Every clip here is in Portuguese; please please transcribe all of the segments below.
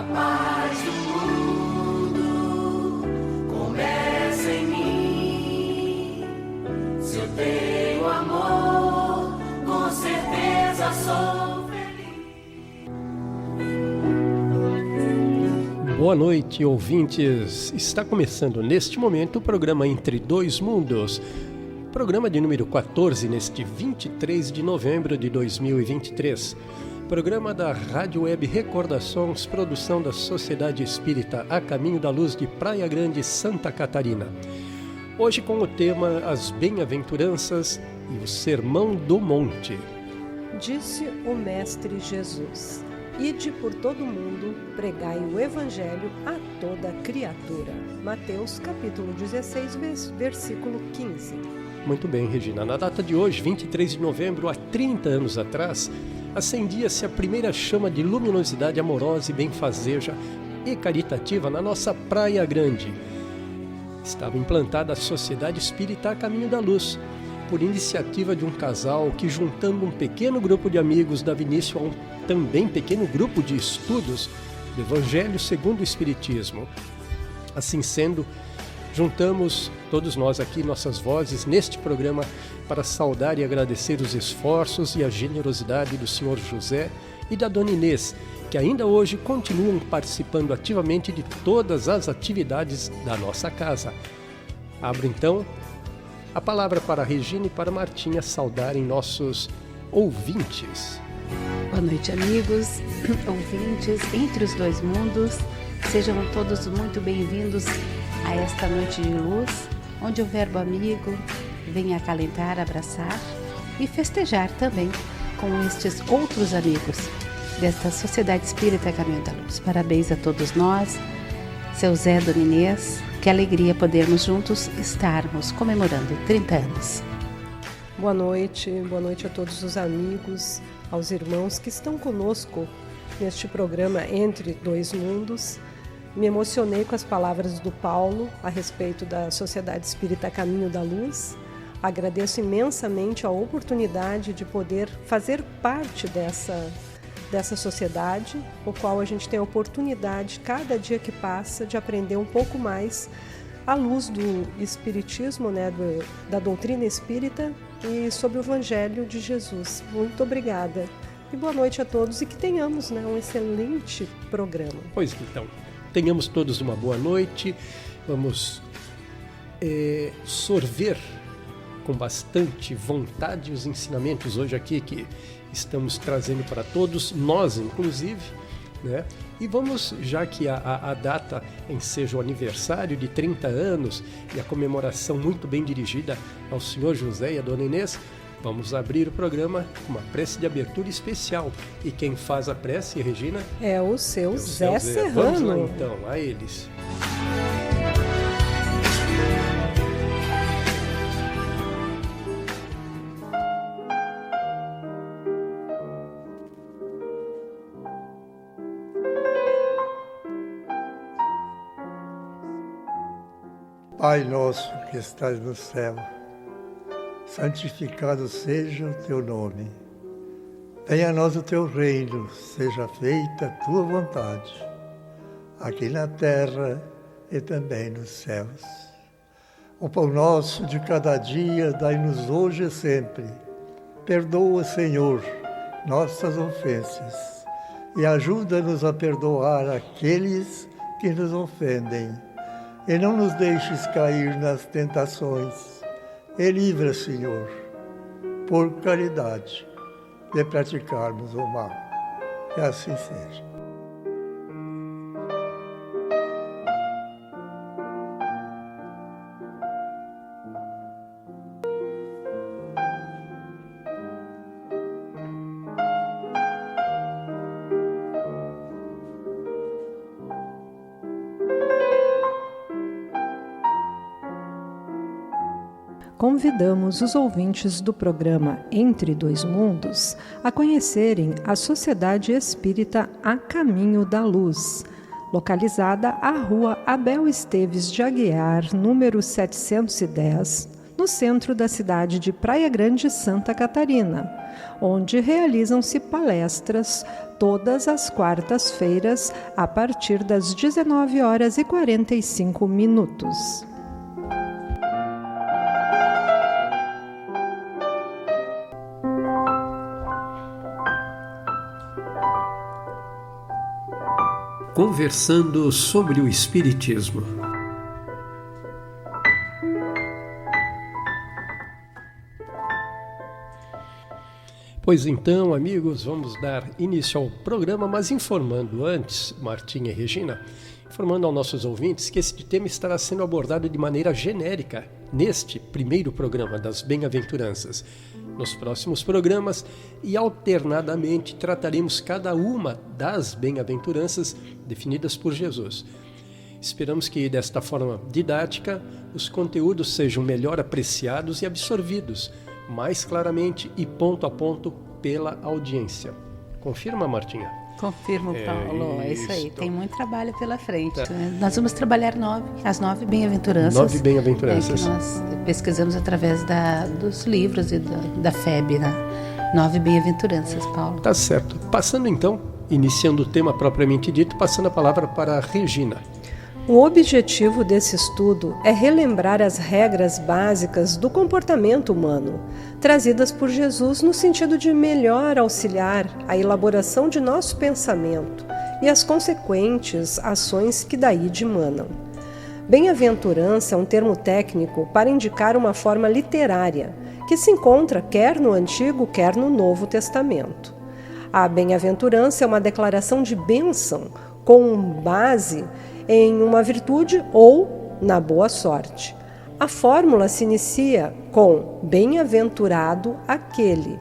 A paz do mundo começa em mim. Se eu tenho amor, com certeza sou feliz. Boa noite, ouvintes. Está começando neste momento o programa Entre Dois Mundos. Programa de número 14, neste 23 de novembro de 2023. Programa da Rádio Web Recordações, produção da Sociedade Espírita A Caminho da Luz de Praia Grande, Santa Catarina. Hoje com o tema As Bem-aventuranças e o Sermão do Monte. Disse o Mestre Jesus: Ide por todo o mundo, pregai o Evangelho a toda criatura. Mateus capítulo 16, versículo 15. Muito bem, Regina. Na data de hoje, 23 de novembro, há 30 anos atrás, acendia-se a primeira chama de luminosidade amorosa e benfazeja e caritativa na nossa Praia Grande. Estava implantada a Sociedade Espírita A Caminho da Luz, por iniciativa de um casal que, juntando um pequeno grupo de amigos, dava início a um também pequeno grupo de estudos do Evangelho segundo o Espiritismo. Assim sendo, juntamos todos nós aqui nossas vozes neste programa para saudar e agradecer os esforços e a generosidade do Sr. José e da Dona Inês, que ainda hoje continuam participando ativamente de todas as atividades da nossa casa. Abro então a palavra para a Regina e para a Martinha saudarem nossos ouvintes. Boa noite, amigos, ouvintes, entre os dois mundos. Sejam todos muito bem-vindos a esta noite de luz, onde o verbo amigo vem acalentar, abraçar e festejar também com estes outros amigos desta Sociedade Espírita Caminho da Luz. Parabéns a todos nós, seu Zé, Dona Inês, que alegria podermos juntos estarmos comemorando 30 anos. Boa noite a todos os amigos, aos irmãos que estão conosco neste programa Entre Dois Mundos. Me emocionei com as palavras do Paulo a respeito da Sociedade Espírita Caminho da Luz. Agradeço imensamente a oportunidade de poder fazer parte dessa sociedade, o qual a gente tem a oportunidade, cada dia que passa, de aprender um pouco mais à luz do Espiritismo, da doutrina espírita e sobre o Evangelho de Jesus. Muito obrigada. E boa noite a todos e que tenhamos um excelente programa. Pois então, tenhamos todos uma boa noite. Vamos sorver com bastante vontade os ensinamentos hoje aqui que estamos trazendo para todos, nós inclusive, né? E vamos, já que a data enseja o aniversário de 30 anos e a comemoração muito bem dirigida ao Senhor José e à Dona Inês, vamos abrir o programa com uma prece de abertura especial. E quem faz a prece, Regina? É o seu Zé Serrano. Vamos lá então, a eles. Pai nosso que estás no céu, santificado seja o teu nome. Venha a nós o teu reino, seja feita a tua vontade, aqui na terra e também nos céus. O pão nosso de cada dia dai-nos hoje e sempre. Perdoa, Senhor, nossas ofensas e ajuda-nos a perdoar aqueles que nos ofendem. E não nos deixes cair nas tentações. E livra, Senhor, por caridade, de praticarmos o mal. Que assim seja. Convidamos os ouvintes do programa Entre Dois Mundos a conhecerem a Sociedade Espírita A Caminho da Luz, localizada à Rua Abel Esteves de Aguiar, número 710, no centro da cidade de Praia Grande, Santa Catarina, onde realizam-se palestras todas as quartas-feiras, a partir das 19h45. Conversando sobre o Espiritismo. Pois então, amigos, vamos dar início ao programa, mas informando antes, Martinha e Regina, informando aos nossos ouvintes que este tema estará sendo abordado de maneira genérica neste primeiro programa das Bem-aventuranças. Nos próximos programas e alternadamente trataremos cada uma das bem-aventuranças definidas por Jesus. Esperamos que desta forma didática os conteúdos sejam melhor apreciados e absorvidos mais claramente e ponto a ponto pela audiência. Confirma, Martinha? Confirmo, Paulo. É isso aí. Tem muito trabalho pela frente. Nós vamos trabalhar as 9 bem-aventuranças. 9 bem-aventuranças. Que nós pesquisamos através dos livros e da FEB, né? 9 bem-aventuranças, Paulo. Tá certo. Passando então, iniciando o tema propriamente dito, passando a palavra para a Regina. O objetivo desse estudo é relembrar as regras básicas do comportamento humano, trazidas por Jesus no sentido de melhor auxiliar a elaboração de nosso pensamento e as consequentes ações que daí dimanam. Bem-aventurança é um termo técnico para indicar uma forma literária, que se encontra quer no Antigo, quer no Novo Testamento. A bem-aventurança é uma declaração de bênção com base em uma virtude ou na boa sorte. A fórmula se inicia com bem-aventurado aquele.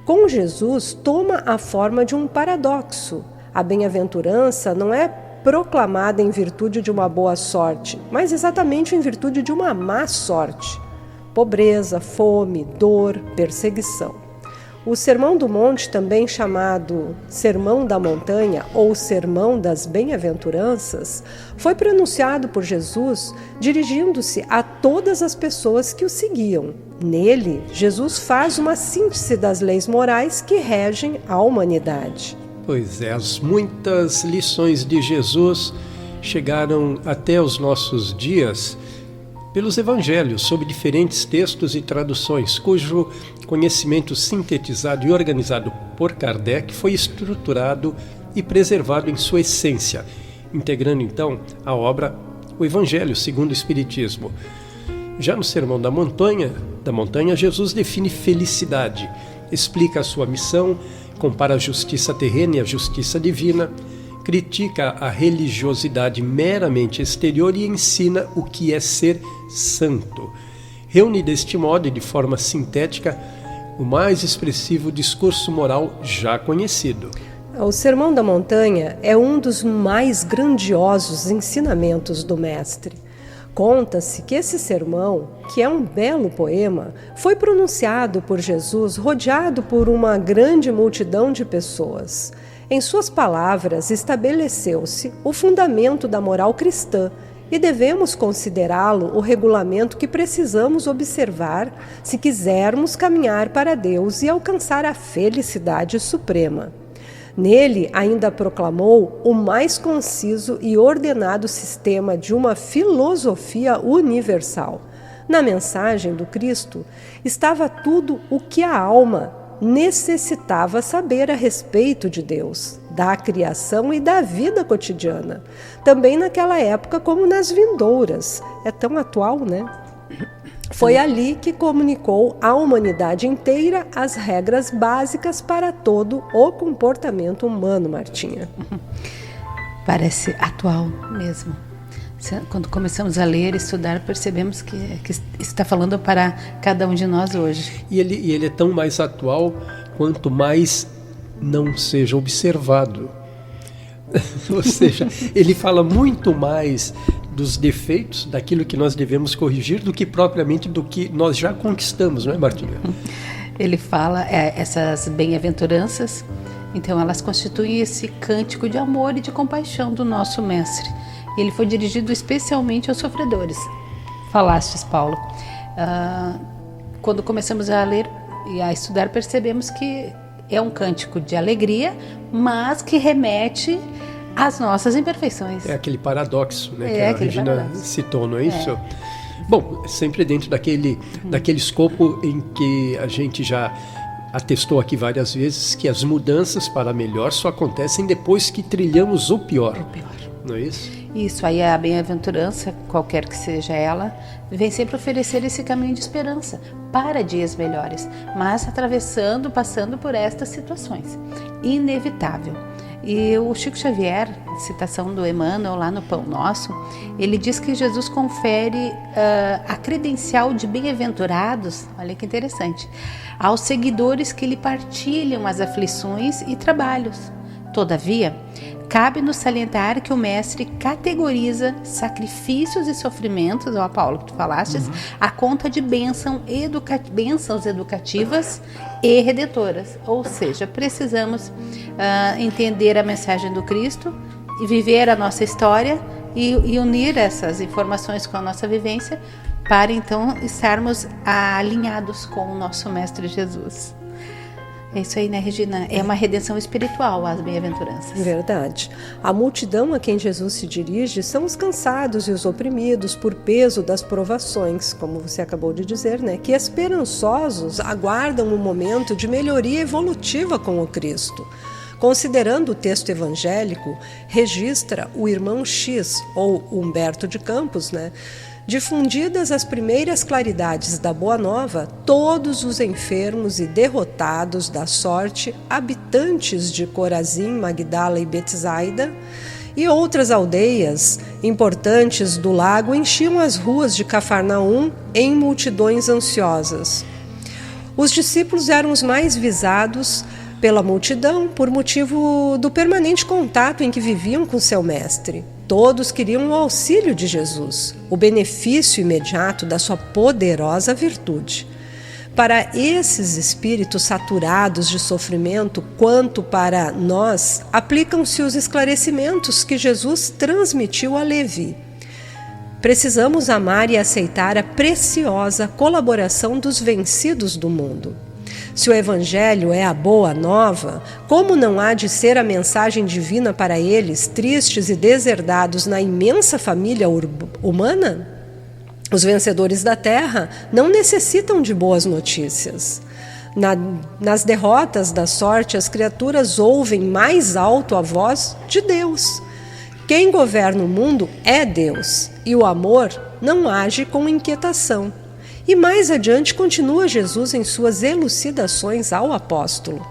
Com Jesus, toma a forma de um paradoxo. A bem-aventurança não é proclamada em virtude de uma boa sorte, mas exatamente em virtude de uma má sorte. Pobreza, fome, dor, perseguição. O Sermão do Monte, também chamado Sermão da Montanha ou Sermão das Bem-aventuranças, foi pronunciado por Jesus dirigindo-se a todas as pessoas que o seguiam. Nele, Jesus faz uma síntese das leis morais que regem a humanidade. Pois é, as muitas lições de Jesus chegaram até os nossos dias pelos evangelhos, sob diferentes textos e traduções, cujo conhecimento sintetizado e organizado por Kardec foi estruturado e preservado em sua essência, integrando então a obra O Evangelho segundo o Espiritismo. Já no Sermão da Montanha, Jesus define felicidade, explica a sua missão, compara a justiça terrena e a justiça divina, critica a religiosidade meramente exterior e ensina o que é ser santo. Reúne deste modo e de forma sintética o mais expressivo discurso moral já conhecido. O Sermão da Montanha é um dos mais grandiosos ensinamentos do Mestre. Conta-se que esse sermão, que é um belo poema, foi pronunciado por Jesus rodeado por uma grande multidão de pessoas. Em suas palavras, estabeleceu-se o fundamento da moral cristã e devemos considerá-lo o regulamento que precisamos observar se quisermos caminhar para Deus e alcançar a felicidade suprema. Nele, ainda proclamou o mais conciso e ordenado sistema de uma filosofia universal. Na mensagem do Cristo estava tudo o que a alma necessitava saber a respeito de Deus, da criação e da vida cotidiana. Também naquela época como nas vindouras. É tão atual, né? Foi ali que comunicou à humanidade inteira as regras básicas para todo o comportamento humano, Martinha. Parece atual mesmo. Quando começamos a ler e estudar, percebemos que está falando para cada um de nós hoje. E ele é tão mais atual quanto mais não seja observado. Ou seja, ele fala muito mais dos defeitos, daquilo que nós devemos corrigir, do que propriamente do que nós já conquistamos, não é, Martinha? Ele fala essas bem-aventuranças, então elas constituem esse cântico de amor e de compaixão do nosso Mestre. E ele foi dirigido especialmente aos sofredores. Falastes, Paulo. Quando começamos a ler e a estudar, percebemos que É um cântico de alegria, mas que remete às nossas imperfeições. É aquele paradoxo, né, que a Regina paradoxo. citou, não é isso? Bom, sempre dentro daquele escopo em que a gente já atestou aqui várias vezes que as mudanças para melhor só acontecem depois que trilhamos o pior. Não é isso? Isso, aí a bem-aventurança, qualquer que seja ela, vem sempre oferecer esse caminho de esperança para dias melhores, mas passando por estas situações. Inevitável. E o Chico Xavier, citação do Emmanuel lá no Pão Nosso, ele diz que Jesus confere a credencial de bem-aventurados, olha que interessante, aos seguidores que lhe partilham as aflições e trabalhos. Todavia, cabe-nos salientar que o Mestre categoriza sacrifícios e sofrimentos, ó Paulo, que tu falastes, a conta de bênçãos educativas e redentoras. Ou seja, precisamos entender a mensagem do Cristo e viver a nossa história e unir essas informações com a nossa vivência para então estarmos alinhados com o nosso Mestre Jesus. É isso aí, né, Regina? É uma redenção espiritual, as bem-aventuranças. Verdade. A multidão a quem Jesus se dirige são os cansados e os oprimidos por peso das provações, como você acabou de dizer, né? Que esperançosos aguardam um momento de melhoria evolutiva com o Cristo. Considerando o texto evangélico, registra o irmão X, ou Humberto de Campos, né? Difundidas as primeiras claridades da Boa Nova, todos os enfermos e derrotados da sorte, habitantes de Corazim, Magdala e Betsaida, e outras aldeias importantes do lago enchiam as ruas de Cafarnaum em multidões ansiosas. Os discípulos eram os mais visados pela multidão por motivo do permanente contato em que viviam com seu mestre. Todos queriam o auxílio de Jesus, o benefício imediato da sua poderosa virtude. Para esses espíritos saturados de sofrimento, quanto para nós, aplicam-se os esclarecimentos que Jesus transmitiu a Levi. Precisamos amar e aceitar a preciosa colaboração dos vencidos do mundo. Se o Evangelho é a boa nova, como não há de ser a mensagem divina para eles, tristes e deserdados na imensa família humana? Os vencedores da terra não necessitam de boas notícias. Nas derrotas da sorte, as criaturas ouvem mais alto a voz de Deus. Quem governa o mundo é Deus, e o amor não age com inquietação. E mais adiante continua Jesus em suas elucidações ao apóstolo.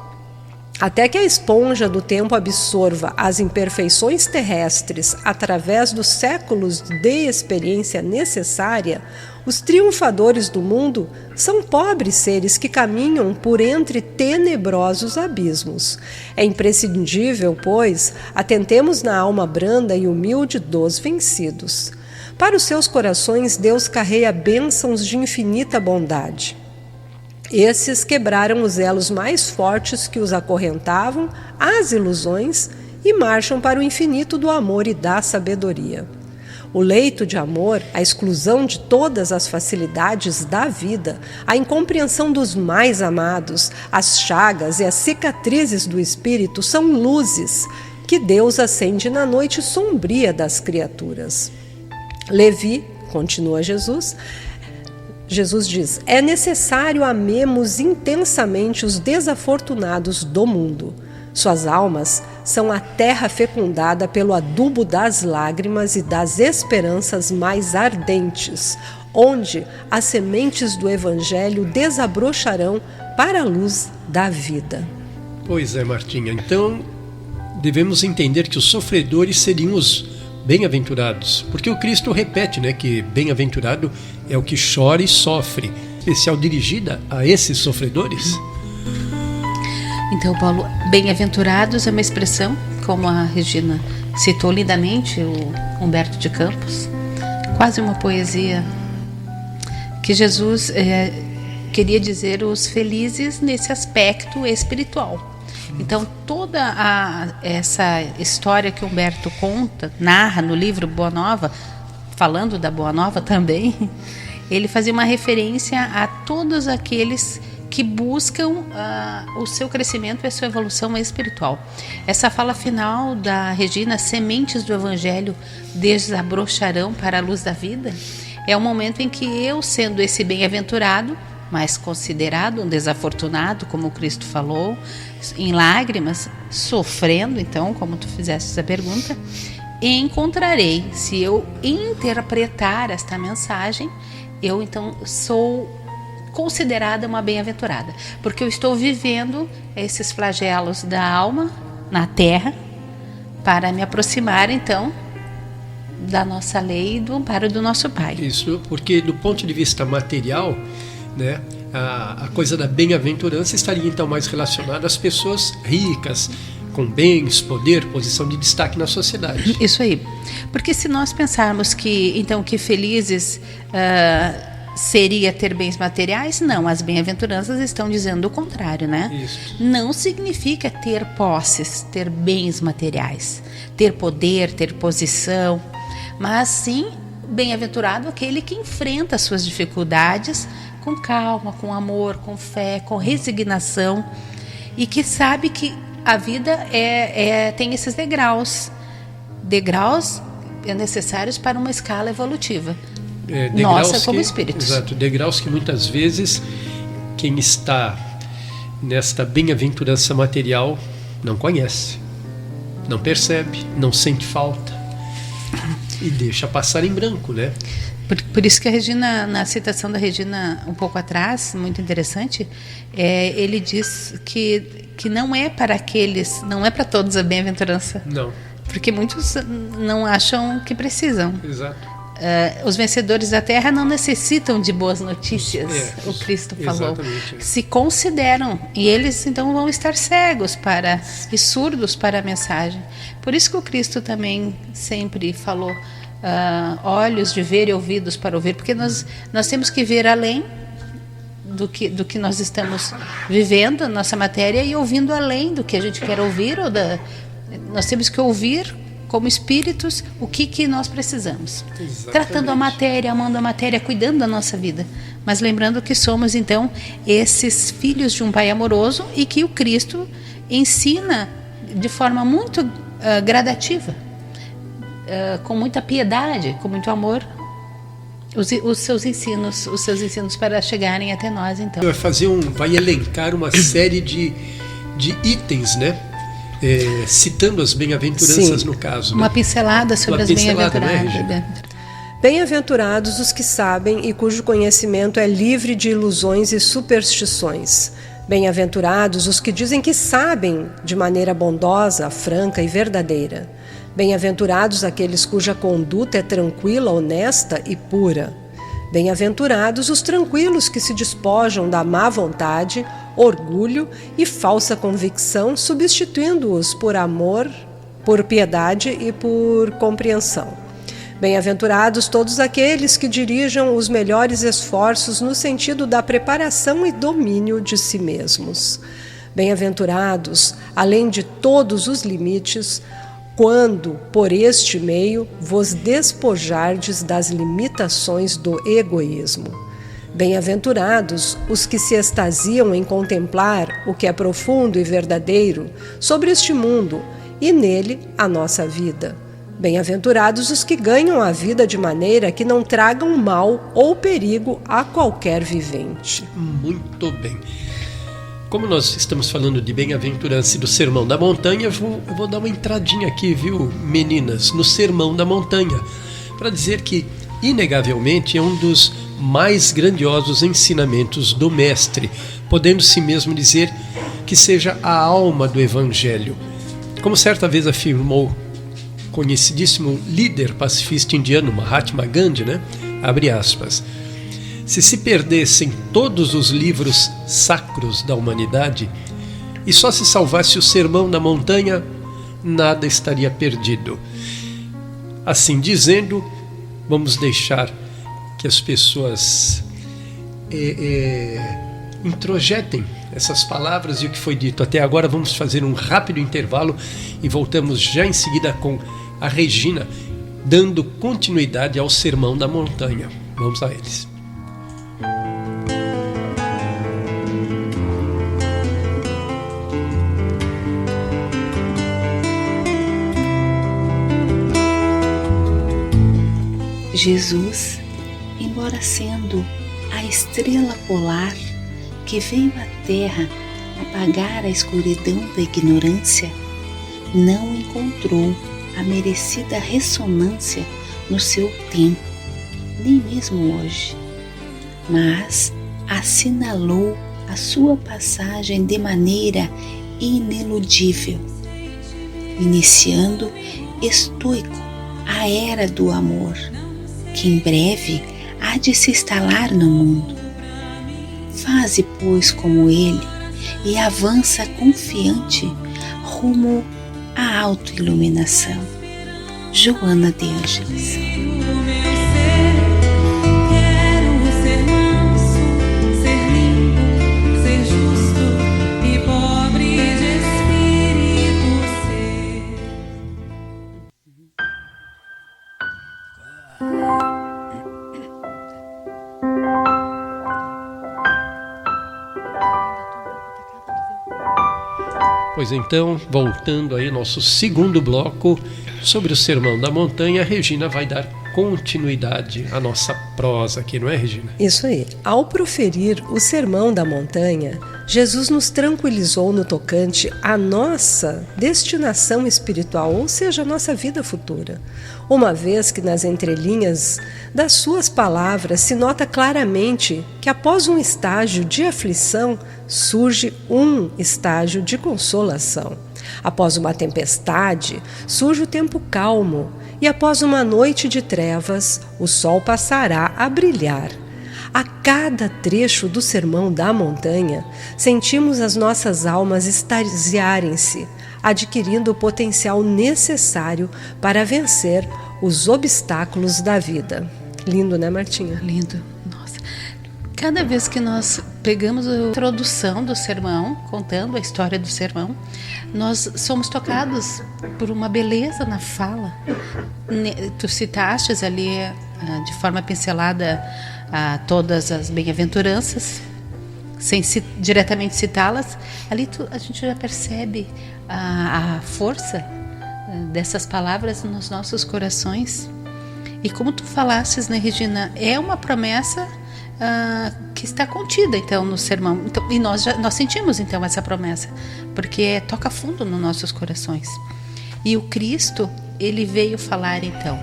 Até que a esponja do tempo absorva as imperfeições terrestres através dos séculos de experiência necessária, os triunfadores do mundo são pobres seres que caminham por entre tenebrosos abismos. É imprescindível, pois, atentemos na alma branda e humilde dos vencidos. Para os seus corações, Deus carrega bênçãos de infinita bondade. Esses quebraram os elos mais fortes que os acorrentavam às ilusões e marcham para o infinito do amor e da sabedoria. O leito de amor, a exclusão de todas as facilidades da vida, a incompreensão dos mais amados, as chagas e as cicatrizes do espírito são luzes que Deus acende na noite sombria das criaturas. Levi, continua Jesus diz, é necessário amemos intensamente os desafortunados do mundo. Suas almas são a terra fecundada pelo adubo das lágrimas e das esperanças mais ardentes, onde as sementes do Evangelho desabrocharão para a luz da vida. Pois é, Martinha. Então, devemos entender que os sofredores seriam os bem-aventurados, porque o Cristo repete, né, que bem-aventurado é o que chora e sofre, especial dirigida a esses sofredores. Então, Paulo, bem-aventurados é uma expressão, como a Regina citou lindamente, o Humberto de Campos, quase uma poesia, que Jesus queria dizer os felizes nesse aspecto espiritual. Então, toda essa história que Humberto narra no livro Boa Nova, falando da Boa Nova também, ele fazia uma referência a todos aqueles que buscam o seu crescimento e a sua evolução espiritual. Essa fala final da Regina, sementes do Evangelho desabrocharão para a luz da vida, é o momento em que eu, sendo esse bem-aventurado, mas considerado um desafortunado, como o Cristo falou, em lágrimas, sofrendo, então, como tu fizeste essa pergunta, encontrarei, se eu interpretar esta mensagem, eu então sou considerada uma bem-aventurada, porque eu estou vivendo esses flagelos da alma na terra para me aproximar então da nossa lei e do amparo do nosso Pai. Isso, porque do ponto de vista material, né, a coisa da bem-aventurança estaria então mais relacionada às pessoas ricas, com bens, poder, posição de destaque na sociedade. Isso aí. Porque se nós pensarmos que felizes seria ter bens materiais, não, as bem-aventuranças estão dizendo o contrário, né? Isso. Não significa ter posses, ter bens materiais, ter poder, ter posição, mas sim bem-aventurado aquele que enfrenta as suas dificuldades com calma, com amor, com fé, com resignação, e que sabe que a vida tem esses degraus necessários para uma escala evolutiva. Nossa, como espíritos. Exato, degraus que muitas vezes quem está nesta bem-aventurança material não conhece, não percebe, não sente falta e deixa passar em branco, né? Por isso que a Regina, na citação da Regina um pouco atrás, muito interessante, ele diz que não é para aqueles, não é para todos a bem-aventurança. Não. Porque muitos não acham que precisam. Exato. Os vencedores da Terra não necessitam de boas notícias, o Cristo falou. Exatamente. Se consideram, e eles então vão estar cegos e surdos para a mensagem. Por isso que o Cristo também sempre falou, olhos de ver e ouvidos para ouvir, porque nós temos que ver além do que nós estamos vivendo, nossa matéria, e ouvindo além do que a gente quer ouvir, nós temos que ouvir como espíritos o que nós precisamos. Exatamente. Tratando a matéria, amando a matéria, cuidando da nossa vida, mas lembrando que somos então esses filhos de um Pai amoroso e que o Cristo ensina de forma muito gradativa, com muita piedade, com muito amor, os seus ensinos para chegarem até nós. Então Vai elencar uma série de itens, né? Citando as bem-aventuranças. Sim. No caso. Uma pincelada sobre as bem-aventuranças. Né, bem-aventurados os que sabem e cujo conhecimento é livre de ilusões e superstições. Bem-aventurados os que dizem que sabem de maneira bondosa, franca e verdadeira. Bem-aventurados aqueles cuja conduta é tranquila, honesta e pura. Bem-aventurados os tranquilos que se despojam da má vontade, orgulho e falsa convicção, substituindo-os por amor, por piedade e por compreensão. Bem-aventurados todos aqueles que dirijam os melhores esforços no sentido da preparação e domínio de si mesmos. Bem-aventurados, além de todos os limites, quando, por este meio, vos despojardes das limitações do egoísmo. Bem-aventurados os que se extasiam em contemplar o que é profundo e verdadeiro sobre este mundo e nele a nossa vida. Bem-aventurados os que ganham a vida de maneira que não tragam mal ou perigo a qualquer vivente. Muito bem. Como nós estamos falando de bem-aventurança e do Sermão da Montanha, eu vou dar uma entradinha aqui, viu, meninas, no Sermão da Montanha, para dizer que, inegavelmente, é um dos mais grandiosos ensinamentos do Mestre, podendo-se mesmo dizer que seja a alma do Evangelho. Como certa vez afirmou o conhecidíssimo líder pacifista indiano, Mahatma Gandhi, né? Abre aspas. Se perdessem todos os livros sacros da humanidade e só se salvasse o Sermão da Montanha, nada estaria perdido. Assim dizendo, vamos deixar que as pessoas introjetem essas palavras e o que foi dito até agora. Vamos fazer um rápido intervalo e voltamos já em seguida com a Regina, dando continuidade ao Sermão da Montanha. Vamos a eles. Jesus, embora sendo a estrela polar que veio à Terra apagar a escuridão da ignorância, não encontrou a merecida ressonância no seu tempo, nem mesmo hoje, mas assinalou a sua passagem de maneira ineludível, iniciando estoico a era do amor, que em breve há de se instalar no mundo. Faze, pois, como ele e avança confiante rumo à autoiluminação. Joana de Ângeles. Pois então, voltando aí nosso segundo bloco sobre o Sermão da Montanha, a Regina vai dar continuidade à nossa prosa aqui, não é, Regina? Isso aí. Ao proferir o Sermão da Montanha, Jesus nos tranquilizou no tocante à nossa destinação espiritual, ou seja, a nossa vida futura. Uma vez que nas entrelinhas das suas palavras se nota claramente que após um estágio de aflição surge um estágio de consolação. Após uma tempestade surge o tempo calmo, e após uma noite de trevas o sol passará a brilhar. A cada trecho do Sermão da Montanha, sentimos as nossas almas extasiarem-se, adquirindo o potencial necessário para vencer os obstáculos da vida. Lindo, né, Martinha? Lindo. Nossa. Cada vez que nós pegamos a introdução do sermão, contando a história do sermão, nós somos tocados por uma beleza na fala. Tu citaste ali, de forma pincelada, todas as bem-aventuranças, sem diretamente citá-las. Ali a gente já percebe a força dessas palavras nos nossos corações. E como tu falastes, né, Regina, é uma promessa que está contida então no sermão. Então, e nós sentimos então essa promessa, porque toca fundo nos nossos corações. E o Cristo, ele veio falar então,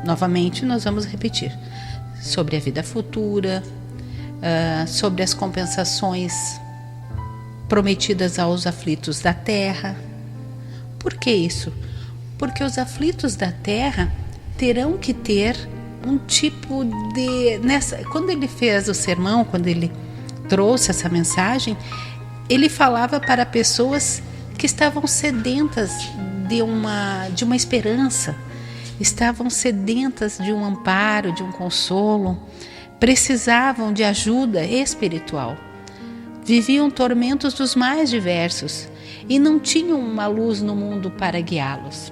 novamente nós vamos repetir, sobre a vida futura, sobre as compensações prometidas aos aflitos da terra. Por que isso? Porque os aflitos da terra terão que ter um tipo de... Quando ele fez o sermão, quando ele trouxe essa mensagem, ele falava para pessoas que estavam sedentas de uma esperança, estavam sedentas de um amparo, de um consolo, precisavam de ajuda espiritual. Viviam tormentos dos mais diversos e não tinham uma luz no mundo para guiá-los.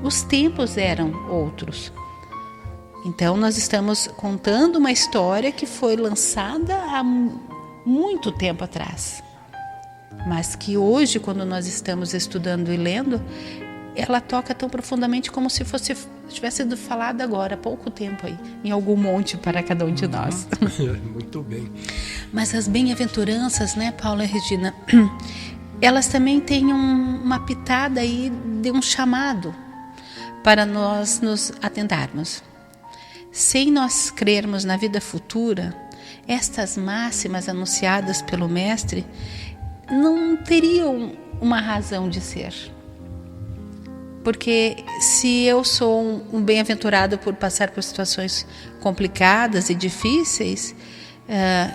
Os tempos eram outros. Então nós estamos contando uma história que foi lançada há muito tempo atrás, mas que hoje, quando nós estamos estudando e lendo, ela toca tão profundamente como se tivesse sido falada agora, há pouco tempo aí, em algum monte para cada um de nós. Muito bem. Mas as bem-aventuranças, né, Paula e Regina, elas também têm uma pitada aí de um chamado para nós nos atentarmos. Sem nós crermos na vida futura, estas máximas anunciadas pelo Mestre não teriam uma razão de ser. Porque se eu sou um bem-aventurado por passar por situações complicadas e difíceis,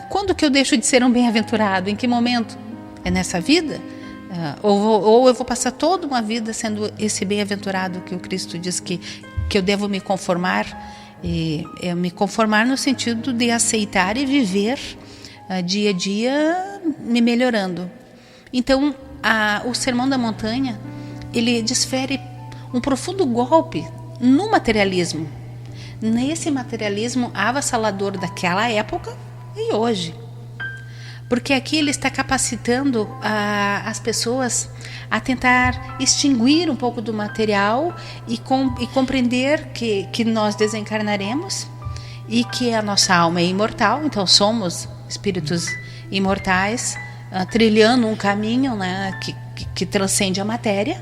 quando que eu deixo de ser um bem-aventurado? Em que momento? É nessa vida? Ou eu vou passar toda uma vida sendo esse bem-aventurado que o Cristo diz que eu devo me conformar? E me conformar no sentido de aceitar e viver dia a dia me melhorando. Então, o Sermão da Montanha, ele desfere um profundo golpe no materialismo. Nesse materialismo avassalador daquela época e hoje. Porque aqui ele está capacitando as pessoas a tentar extinguir um pouco do material e compreender que nós desencarnaremos e que a nossa alma é imortal, então somos espíritos imortais, trilhando um caminho, né, que transcende a matéria.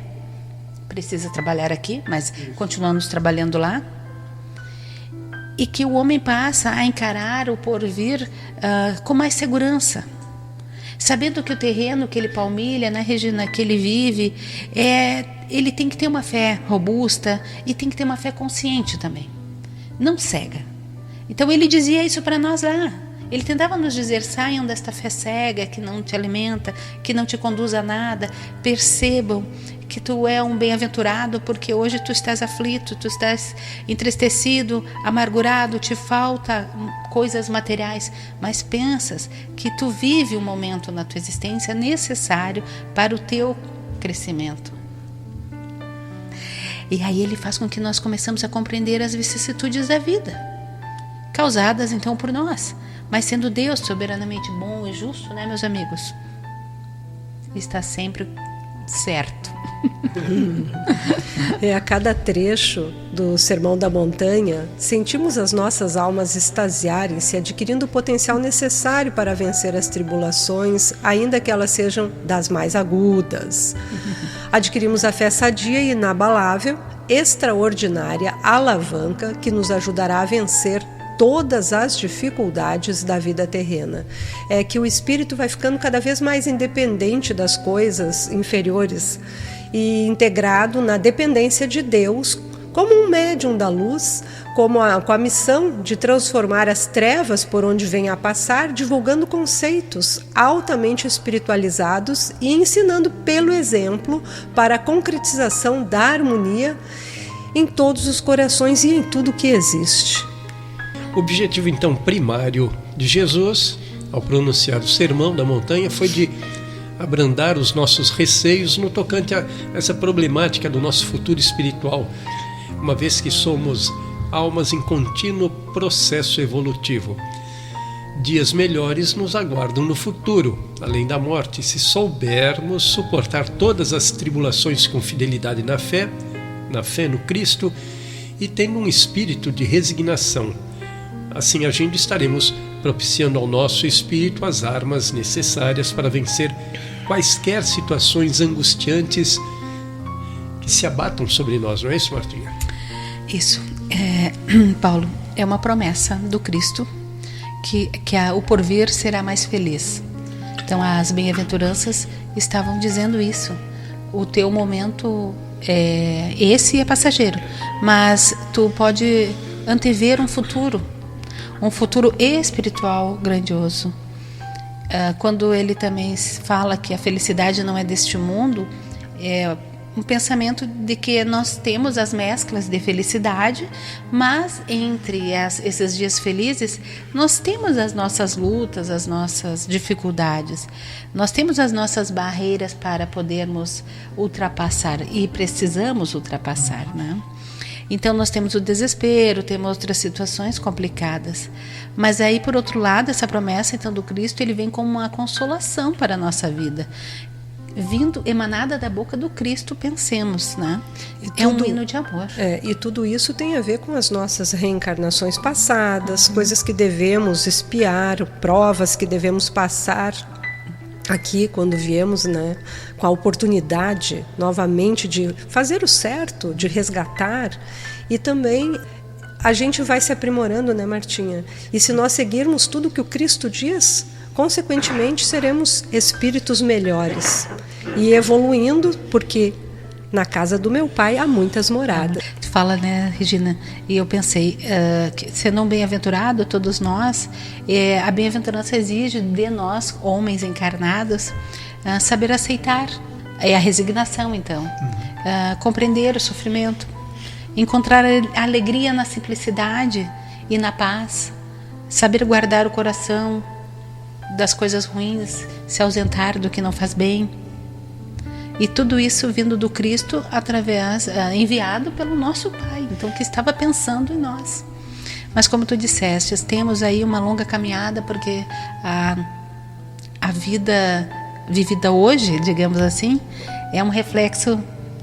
Precisa trabalhar aqui, mas continuamos trabalhando lá. E que o homem passa a encarar o porvir com mais segurança. Sabendo que o terreno que ele palmilha, né, Regina, que ele vive, ele tem que ter uma fé robusta e tem que ter uma fé consciente também, não cega. Então ele dizia isso para nós lá. Ele tentava nos dizer: saiam desta fé cega que não te alimenta, que não te conduz a nada. Percebam que tu é um bem-aventurado, porque hoje tu estás aflito, tu estás entristecido, amargurado, te falta coisas materiais, mas pensas que tu vive um momento na tua existência necessário para o teu crescimento. E aí ele faz com que nós começamos a compreender as vicissitudes da vida, causadas então por nós, mas sendo Deus soberanamente bom e justo, né, meus amigos? Está sempre certo. A cada trecho do Sermão da Montanha, sentimos as nossas almas extasiarem-se, adquirindo o potencial necessário para vencer as tribulações, ainda que elas sejam das mais agudas. Adquirimos a fé sadia e inabalável, extraordinária alavanca que nos ajudará a vencer todas as dificuldades da vida terrena. É que o espírito vai ficando cada vez mais independente das coisas inferiores e integrado na dependência de Deus, como um médium da luz, com a missão de transformar as trevas por onde vem a passar, divulgando conceitos altamente espiritualizados e ensinando pelo exemplo para a concretização da harmonia em todos os corações e em tudo que existe. O objetivo, então, primário de Jesus, ao pronunciar o Sermão da Montanha, foi de abrandar os nossos receios no tocante a essa problemática do nosso futuro espiritual, uma vez que somos almas em contínuo processo evolutivo. Dias melhores nos aguardam no futuro, além da morte, se soubermos suportar todas as tribulações com fidelidade na fé no Cristo e tendo um espírito de resignação. Assim agindo, estaremos propiciando ao nosso espírito as armas necessárias para vencer quaisquer situações angustiantes que se abatam sobre nós, não é isso, Martinha? Isso, Paulo, é uma promessa do Cristo que o porvir será mais feliz. Então as bem-aventuranças estavam dizendo isso. O teu momento esse é passageiro, mas tu pode antever um futuro espiritual grandioso. Quando ele também fala que a felicidade não é deste mundo, é um pensamento de que nós temos as mesclas de felicidade, mas entre esses dias felizes nós temos as nossas lutas, as nossas dificuldades, nós temos as nossas barreiras para podermos ultrapassar, e precisamos ultrapassar, né? Então nós temos o desespero, temos outras situações complicadas. Mas aí, por outro lado, essa promessa então do Cristo, ele vem como uma consolação para a nossa vida. Vindo, emanada da boca do Cristo, pensemos, né? É um hino de amor. E tudo isso tem a ver com as nossas reencarnações passadas, coisas que devemos espiar, provas que devemos passar aqui quando viemos, né, com a oportunidade novamente de fazer o certo, de resgatar. E também a gente vai se aprimorando, né, Martinha? E se nós seguirmos tudo que o Cristo diz, consequentemente seremos espíritos melhores e evoluindo, porque na casa do meu pai há muitas moradas. Tu fala, né, Regina? E eu pensei, que sendo um bem-aventurado, todos nós, a bem-aventurança exige de nós, homens encarnados, saber aceitar. É a resignação, então. Compreender o sofrimento, encontrar a alegria na simplicidade e na paz, saber guardar o coração das coisas ruins, se ausentar do que não faz bem. E tudo isso vindo do Cristo, através, enviado pelo nosso Pai, então que estava pensando em nós. Mas como tu disseste, temos aí uma longa caminhada, porque a vida vivida hoje, digamos assim, é um reflexo,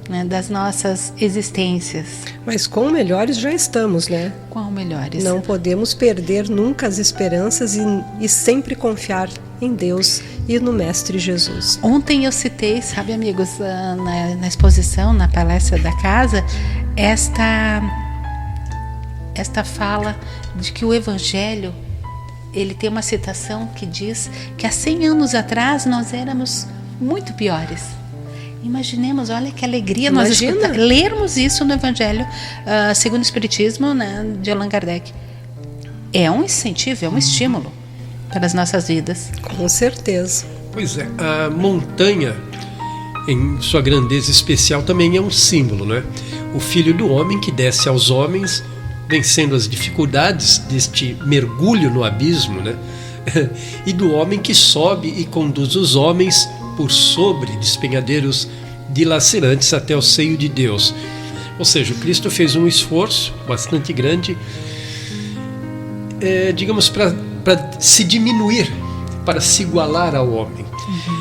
né, das nossas existências. Mas quão melhores já estamos, né? Quão melhores. Não podemos perder nunca as esperanças e sempre confiar em Deus e no Mestre Jesus. Ontem eu citei, sabe, amigos, na exposição, na palestra da casa, esta fala de que o Evangelho, ele tem uma citação que diz que há 100 anos atrás nós éramos muito piores. Imaginemos, olha que alegria nós lermos isso no Evangelho segundo o Espiritismo, né, de Allan Kardec. É um incentivo, é um estímulo para as nossas vidas. Com certeza. Pois é, a montanha, em sua grandeza especial, também é um símbolo, né? O Filho do Homem que desce aos homens, vencendo as dificuldades deste mergulho no abismo, né? E do homem que sobe e conduz os homens por sobre despenhadeiros dilacerantes até o seio de Deus. Ou seja, o Cristo fez um esforço bastante grande, digamos, para se diminuir, para se igualar ao homem.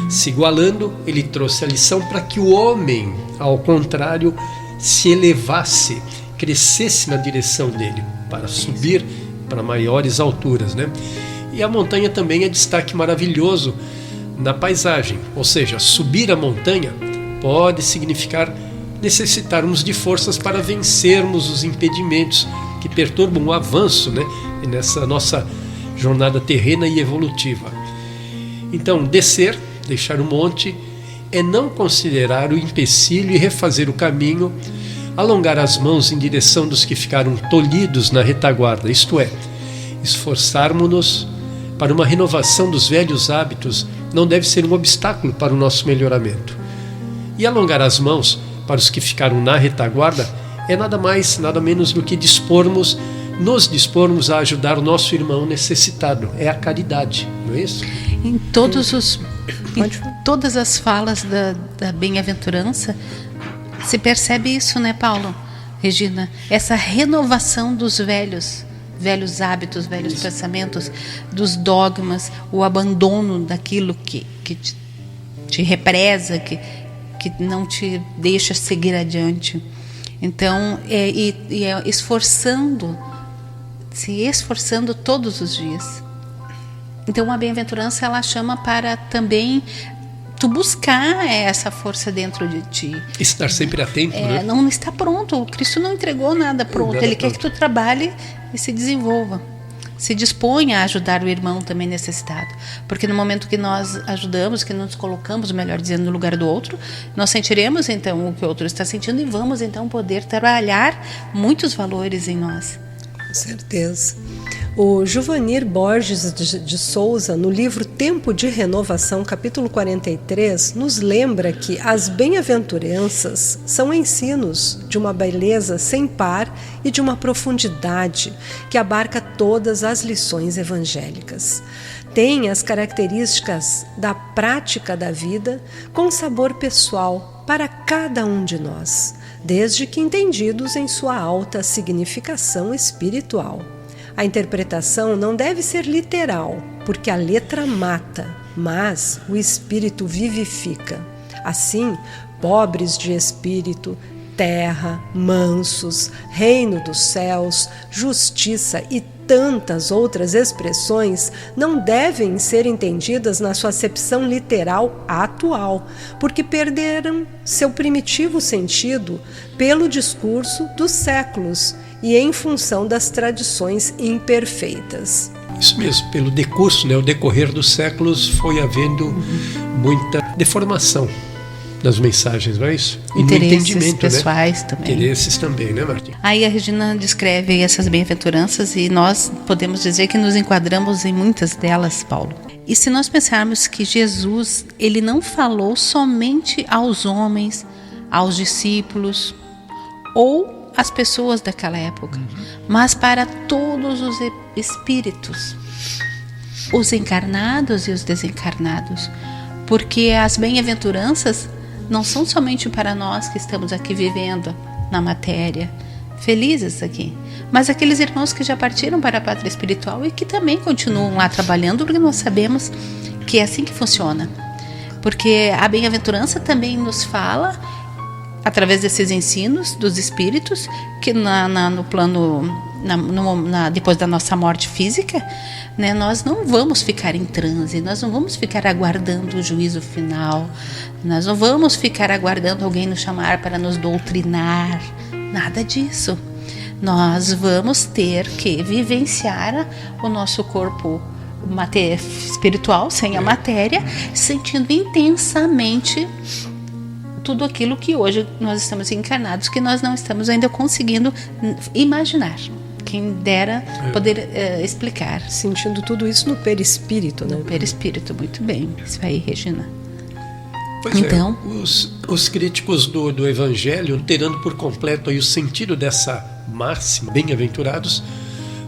Se igualando, ele trouxe a lição para que o homem, ao contrário, se elevasse, crescesse na direção dele, para subir para maiores alturas, né? E a montanha também é destaque maravilhoso na paisagem, ou seja, subir a montanha pode significar necessitarmos de forças para vencermos os impedimentos que perturbam o avanço, né, nessa nossa jornada terrena e evolutiva. Então, descer, deixar o monte, é não considerar o empecilho e refazer o caminho, alongar as mãos em direção dos que ficaram tolhidos na retaguarda, isto é, esforçarmos-nos para uma renovação dos velhos hábitos não deve ser um obstáculo para o nosso melhoramento. E alongar as mãos para os que ficaram na retaguarda é nada mais, nada menos do que nos dispormos a ajudar o nosso irmão necessitado. É a caridade, não é isso? Em todas as falas da bem-aventurança se percebe isso, né, Paulo? Regina, essa renovação dos velhos hábitos, velhos pensamentos, dos dogmas, o abandono daquilo que te represa, que não te deixa seguir adiante. Então, se esforçando todos os dias. Então, a bem-aventurança, ela chama para também tu buscar essa força dentro de ti. Estar sempre atento, né? Não está pronto. O Cristo não entregou nada pronto. Ele quer que tu trabalhe e se desenvolva. Se disponha a ajudar o irmão também necessitado. Porque no momento que nós ajudamos, que nos colocamos, melhor dizendo, no lugar do outro, nós sentiremos então o que o outro está sentindo e vamos então poder trabalhar muitos valores em nós. Com certeza. O Juvanir Borges de Souza, no livro Tempo de Renovação, capítulo 43, nos lembra que as bem-aventuranças são ensinos de uma beleza sem par e de uma profundidade que abarca todas as lições evangélicas. Tem as características da prática da vida com sabor pessoal para cada um de nós, desde que entendidos em sua alta significação espiritual. A interpretação não deve ser literal, porque a letra mata, mas o espírito vivifica. Assim, pobres de espírito, terra, mansos, reino dos céus, justiça e tantas outras expressões não devem ser entendidas na sua acepção literal atual, porque perderam seu primitivo sentido pelo discurso dos séculos e em função das tradições imperfeitas. Isso mesmo, pelo decurso, né, o decorrer dos séculos foi havendo muita deformação das mensagens, não é isso? E no entendimento, pessoais, né? Também. Interesses também, né, Martim? Aí a Regina descreve essas bem-aventuranças e nós podemos dizer que nos enquadramos em muitas delas, Paulo. E se nós pensarmos que Jesus, ele não falou somente aos homens, aos discípulos ou às pessoas daquela época, mas para todos os espíritos, os encarnados e os desencarnados, porque as bem-aventuranças não são somente para nós que estamos aqui vivendo na matéria, felizes aqui, mas aqueles irmãos que já partiram para a pátria espiritual e que também continuam lá trabalhando, porque nós sabemos que é assim que funciona. Porque a bem-aventurança também nos fala, através desses ensinos dos espíritos, que no plano, depois da nossa morte física, né, nós não vamos ficar em transe, nós não vamos ficar aguardando o juízo final, nós não vamos ficar aguardando alguém nos chamar para nos doutrinar, nada disso. Nós vamos ter que vivenciar o nosso corpo espiritual, sem a matéria, sentindo intensamente tudo aquilo que hoje nós estamos encarnados, que nós não estamos ainda conseguindo imaginar. Quem dera poder explicar. Sentindo tudo isso no perispírito, né? No perispírito, muito bem. Isso aí, Regina. Pois então, os críticos do Evangelho, alterando por completo aí o sentido dessa máxima, bem-aventurados,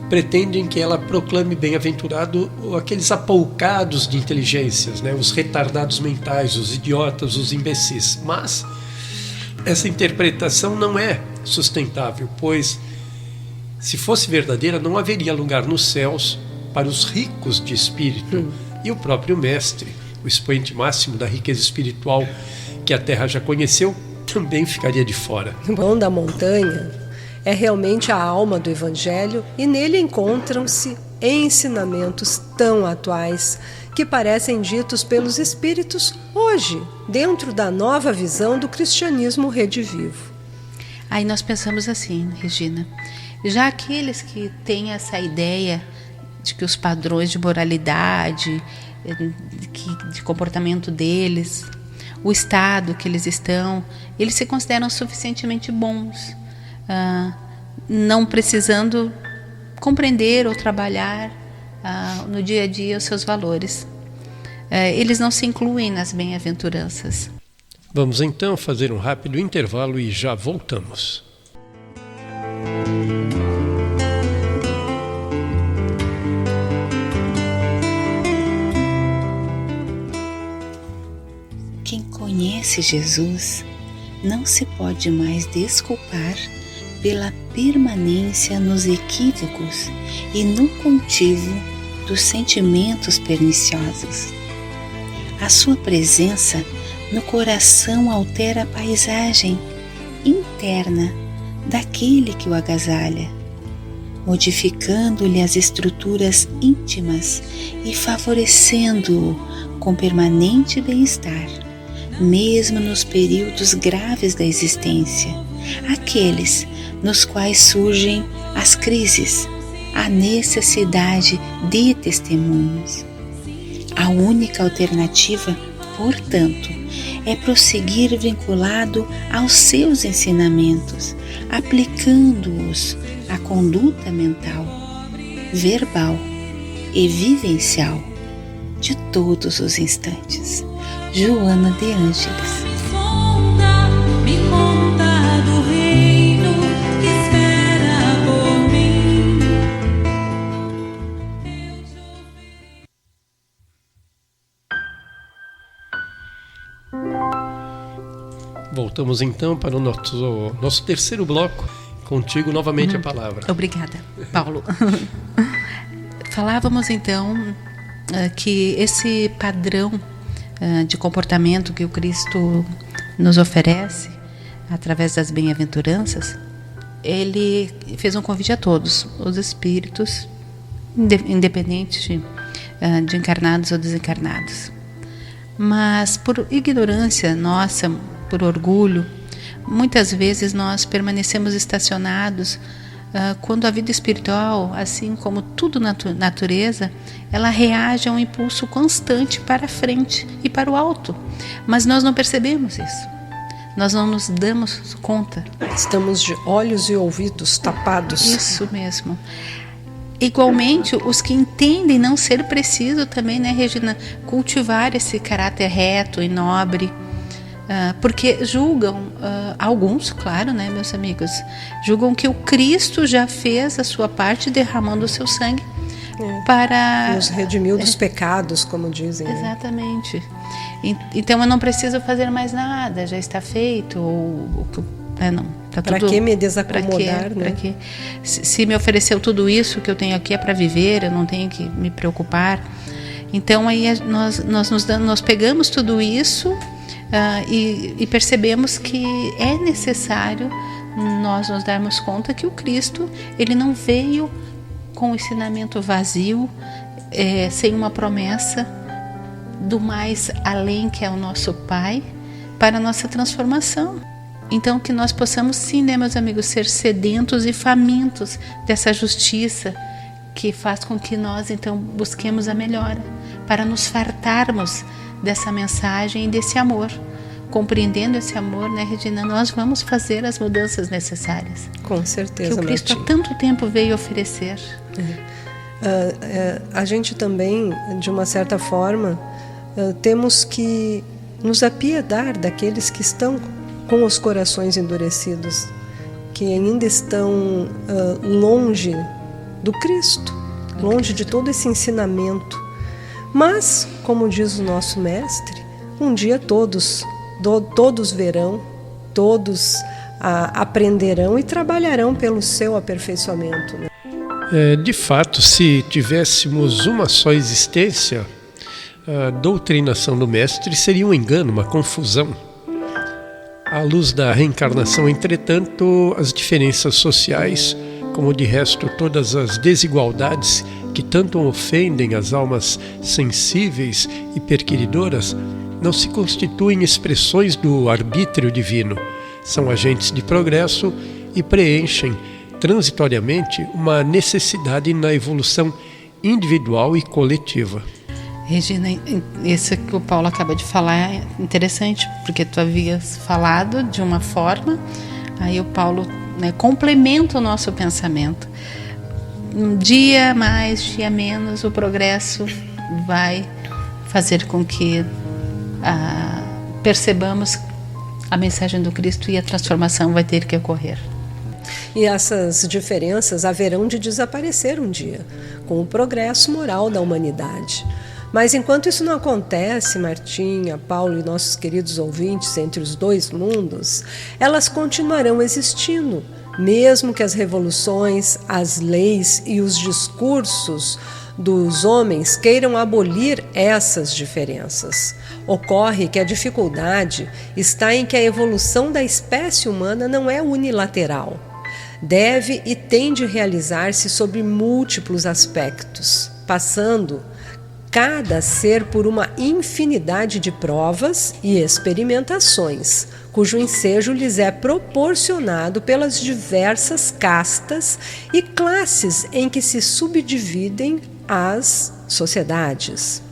pretendem que ela proclame bem-aventurado aqueles apoucados de inteligências, né? Os retardados mentais, os idiotas, os imbecis. Mas essa interpretação não é sustentável, pois se fosse verdadeira, não haveria lugar nos céus para os ricos de espírito. E o próprio Mestre, o expoente máximo da riqueza espiritual que a Terra já conheceu, também ficaria de fora. O Pão da Montanha é realmente a alma do Evangelho e nele encontram-se ensinamentos tão atuais que parecem ditos pelos espíritos hoje, dentro da nova visão do cristianismo redivivo. Aí nós pensamos assim, Regina, já aqueles que têm essa ideia de que os padrões de moralidade, de comportamento deles, o estado que eles estão, eles se consideram suficientemente bons, não precisando compreender ou trabalhar no dia a dia os seus valores. Eles não se incluem nas bem-aventuranças. Vamos então fazer um rápido intervalo e já voltamos. Quem conhece Jesus não se pode mais desculpar pela permanência nos equívocos e no cultivo dos sentimentos perniciosos. A sua presença no coração altera a paisagem interna daquele que o agasalha, modificando-lhe as estruturas íntimas e favorecendo-o com permanente bem-estar, mesmo nos períodos graves da existência, aqueles nos quais surgem as crises, a necessidade de testemunhos. A única alternativa, portanto, é prosseguir vinculado aos seus ensinamentos, aplicando-os à conduta mental, verbal e vivencial de todos os instantes. Joana de Ângeles. Me conta do reino que espera por mim. Voltamos então para o nosso terceiro bloco. Contigo novamente a palavra. Obrigada, Paulo. Falávamos então que esse padrão de comportamento que o Cristo nos oferece através das bem-aventuranças, ele fez um convite a todos, os espíritos, independente de encarnados ou desencarnados. Mas por ignorância nossa, por orgulho, muitas vezes nós permanecemos estacionados quando a vida espiritual, assim como tudo na natureza, ela reage a um impulso constante para a frente e para o alto. Mas nós não percebemos isso. Nós não nos damos conta. Estamos de olhos e ouvidos tapados. Isso mesmo. Igualmente, os que entendem não ser preciso também, né, Regina, cultivar esse caráter reto e nobre, porque julgam, alguns, claro, né, meus amigos, julgam que o Cristo já fez a sua parte derramando o seu sangue para... Nos redimiu dos pecados, como dizem. Exatamente. Então eu não preciso fazer mais nada, já está feito, não. Tá para tudo, que me desacomodar, né? Pra quê? Se me ofereceu tudo isso que eu tenho aqui é para viver, eu não tenho que me preocupar. Então aí nós pegamos tudo isso e percebemos que é necessário nós nos darmos conta que o Cristo, ele não veio com o ensinamento vazio, sem uma promessa do mais além, que é o nosso Pai, para a nossa transformação. Então que nós possamos sim, né, meus amigos, ser sedentos e famintos dessa justiça, que faz com que nós então busquemos a melhora, para nos fartarmos dessa mensagem e desse amor. Compreendendo esse amor, né, Regina, nós vamos fazer as mudanças necessárias. Com certeza, que o Cristo Martim, há tanto tempo veio oferecer. A gente também, de uma certa forma, temos que nos apiedar daqueles que estão com os corações endurecidos, que ainda estão longe do Cristo, longe de todo esse ensinamento. Mas, como diz o nosso mestre, um dia todos verão, todos aprenderão e trabalharão pelo seu aperfeiçoamento, né? De fato, se tivéssemos uma só existência, a doutrinação do Mestre seria um engano, uma confusão. À luz da reencarnação, entretanto, as diferenças sociais, como de resto todas as desigualdades que tanto ofendem as almas sensíveis e perquiridoras, não se constituem expressões do arbítrio divino. São agentes de progresso e preenchem transitoriamente uma necessidade na evolução individual e coletiva. Regina, isso que o Paulo acaba de falar é interessante, porque tu havias falado de uma forma, aí o Paulo, né, complementa o nosso pensamento. Um dia mais, dia menos, o progresso vai fazer com que percebamos a mensagem do Cristo e a transformação vai ter que ocorrer. E essas diferenças haverão de desaparecer um dia, com o progresso moral da humanidade. Mas enquanto isso não acontece, Martinha, Paulo e nossos queridos ouvintes, entre os dois mundos, elas continuarão existindo, mesmo que as revoluções, as leis e os discursos dos homens queiram abolir essas diferenças. Ocorre que a dificuldade está em que a evolução da espécie humana não é unilateral. Deve e tem de realizar-se sob múltiplos aspectos, passando cada ser por uma infinidade de provas e experimentações, cujo ensejo lhes é proporcionado pelas diversas castas e classes em que se subdividem as sociedades.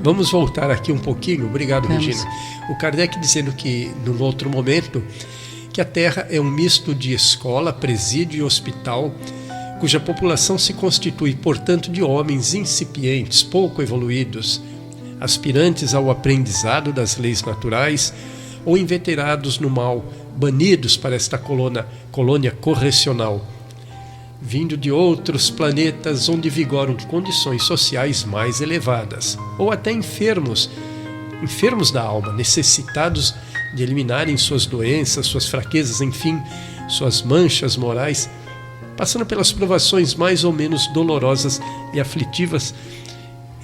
Vamos voltar aqui um pouquinho, obrigado, Vamos. Regina. O Kardec dizendo que, num outro momento, que a Terra é um misto de escola, presídio e hospital, cuja população se constitui, portanto, de homens incipientes, pouco evoluídos, aspirantes ao aprendizado das leis naturais ou inveterados no mal, banidos para esta colônia correcional, vindo de outros planetas onde vigoram condições sociais mais elevadas, ou até enfermos da alma, necessitados de eliminarem suas doenças, suas fraquezas, enfim, suas manchas morais, passando pelas provações mais ou menos dolorosas e aflitivas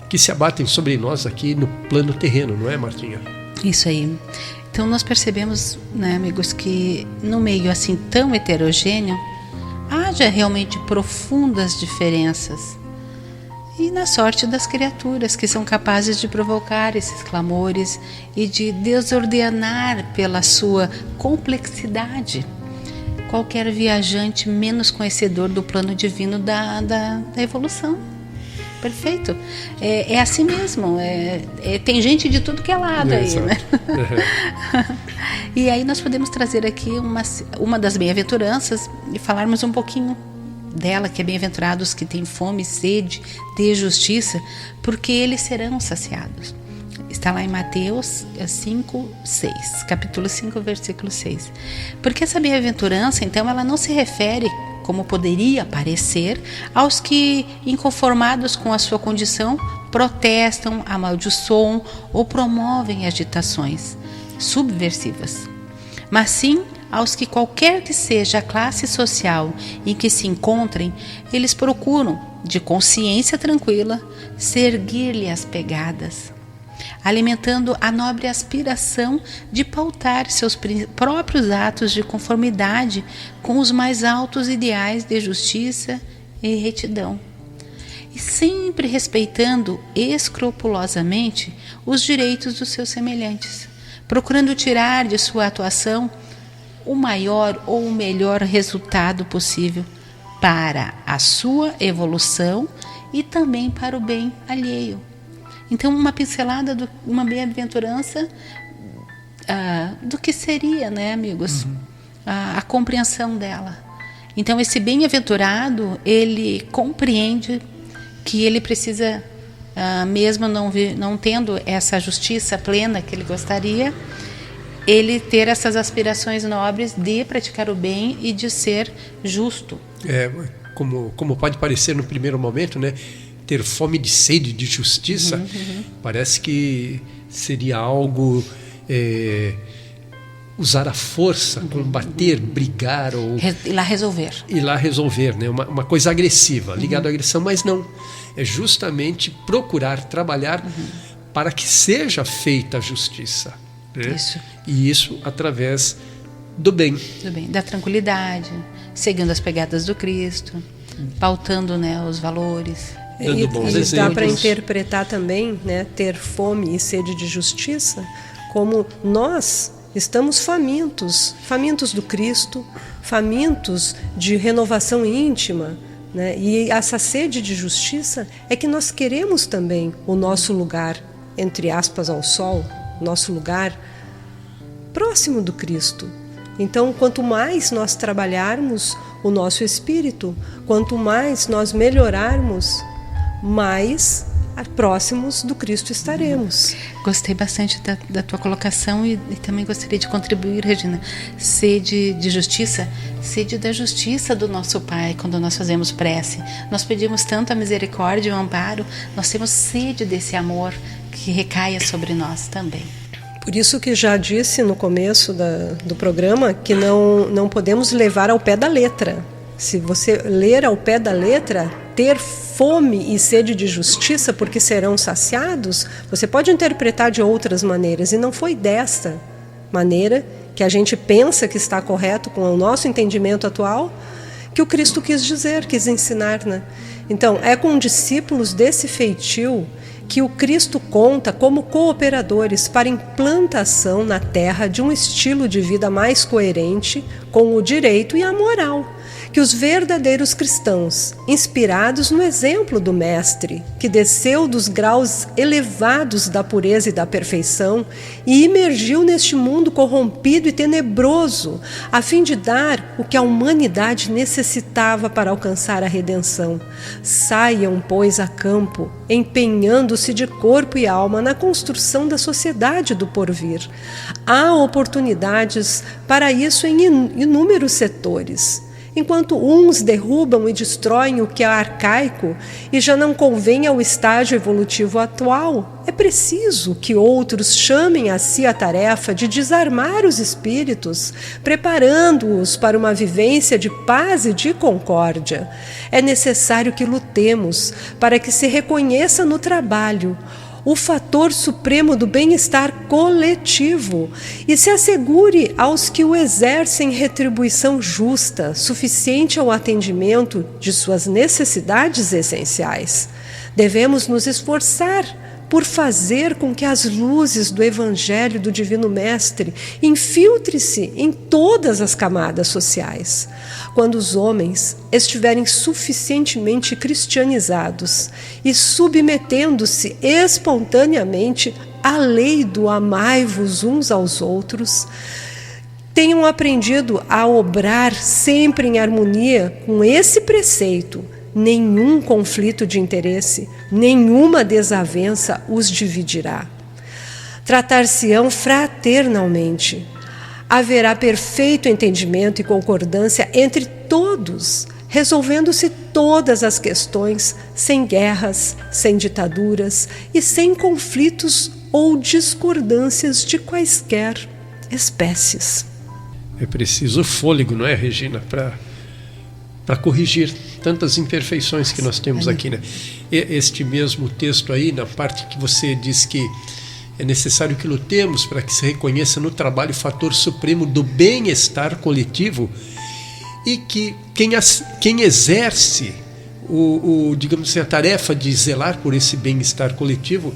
que se abatem sobre nós aqui no plano terreno, não é, Martinha? Isso aí. Então nós percebemos, né, amigos, que no meio assim tão heterogêneo, haja realmente profundas diferenças. E na sorte das criaturas que são capazes de provocar esses clamores e de desordenar pela sua complexidade qualquer viajante menos conhecedor do plano divino da evolução. Perfeito. É assim mesmo. Tem gente de tudo que é lado aí, né? E aí nós podemos trazer aqui uma das bem-aventuranças e falarmos um pouquinho dela, que é bem-aventurados que têm fome e sede de justiça, porque eles serão saciados. Está lá em Mateus 5:6, capítulo 5, versículo 6. Porque essa bem-aventurança, então, ela não se refere, como poderia parecer, aos que, inconformados com a sua condição, protestam, amaldiçoam ou promovem agitações subversivas, mas sim aos que, qualquer que seja a classe social em que se encontrem, eles procuram, de consciência tranquila, seguir-lhe as pegadas, alimentando a nobre aspiração de pautar seus próprios atos de conformidade com os mais altos ideais de justiça e retidão, e sempre respeitando escrupulosamente os direitos dos seus semelhantes, procurando tirar de sua atuação o maior ou o melhor resultado possível para a sua evolução e também para o bem alheio. Então, uma pincelada, uma bem-aventurança do que seria, né, amigos? A compreensão dela. Então, esse bem-aventurado, ele compreende que ele precisa, mesmo não tendo essa justiça plena que ele gostaria, ele ter essas aspirações nobres de praticar o bem e de ser justo. Como pode parecer no primeiro momento, né? Ter fome de sede de justiça, parece que seria algo, usar a força, combater, brigar ou ir lá resolver, né? Uma coisa agressiva, ligada à agressão, mas não. É justamente procurar trabalhar para que seja feita a justiça, né? Isso. E isso através do bem. Da tranquilidade, seguindo as pegadas do Cristo, pautando, né, os valores. Dando bons exemplos. Dá para interpretar também, né, ter fome e sede de justiça, como nós estamos famintos do Cristo, famintos de renovação íntima, né? E essa sede de justiça é que nós queremos também o nosso lugar, entre aspas, ao sol, nosso lugar próximo do Cristo. Então, quanto mais nós trabalharmos o nosso espírito, quanto mais nós melhorarmos, mais próximos do Cristo estaremos. Gostei bastante da tua colocação e também gostaria de contribuir, Regina. Sede de justiça, sede da justiça do nosso Pai. Quando nós fazemos prece, nós pedimos tanto a misericórdia e o amparo, nós temos sede desse amor que recaia sobre nós também. Por isso que já disse no começo do programa que não podemos levar ao pé da letra. Se você ler ao pé da letra, ter fome e sede de justiça porque serão saciados, você pode interpretar de outras maneiras. E não foi desta maneira que a gente pensa que está correto com o nosso entendimento atual que o Cristo quis dizer, quis ensinar, né? Então, é com discípulos desse feitio que o Cristo conta como cooperadores para a implantação na Terra de um estilo de vida mais coerente com o direito e a moral, que os verdadeiros cristãos, inspirados no exemplo do Mestre, que desceu dos graus elevados da pureza e da perfeição e imergiu neste mundo corrompido e tenebroso, a fim de dar o que a humanidade necessitava para alcançar a redenção. Saiam, pois, a campo, empenhando-se de corpo e alma na construção da sociedade do porvir. Há oportunidades para isso em inúmeros setores. Enquanto uns derrubam e destroem o que é arcaico e já não convém ao estágio evolutivo atual, é preciso que outros chamem a si a tarefa de desarmar os espíritos, preparando-os para uma vivência de paz e de concórdia. É necessário que lutemos para que se reconheça no trabalho o fator supremo do bem-estar coletivo e se assegure aos que o exercem retribuição justa, suficiente ao atendimento de suas necessidades essenciais. Devemos nos esforçar por fazer com que as luzes do Evangelho do Divino Mestre infiltre-se em todas as camadas sociais. Quando os homens estiverem suficientemente cristianizados e submetendo-se espontaneamente à lei do amai-vos uns aos outros, tenham aprendido a obrar sempre em harmonia com esse preceito, nenhum conflito de interesse, nenhuma desavença os dividirá. Tratar-se-ão fraternalmente. Haverá perfeito entendimento e concordância entre todos, resolvendo-se todas as questões, sem guerras, sem ditaduras e sem conflitos ou discordâncias de quaisquer espécies. É preciso fôlego, não é, Regina, para corrigir tantas imperfeições que nós temos aqui, né? Este mesmo texto aí, na parte que você diz que é necessário que lutemos para que se reconheça no trabalho o fator supremo do bem-estar coletivo, e que quem exerce digamos assim, a tarefa de zelar por esse bem-estar coletivo,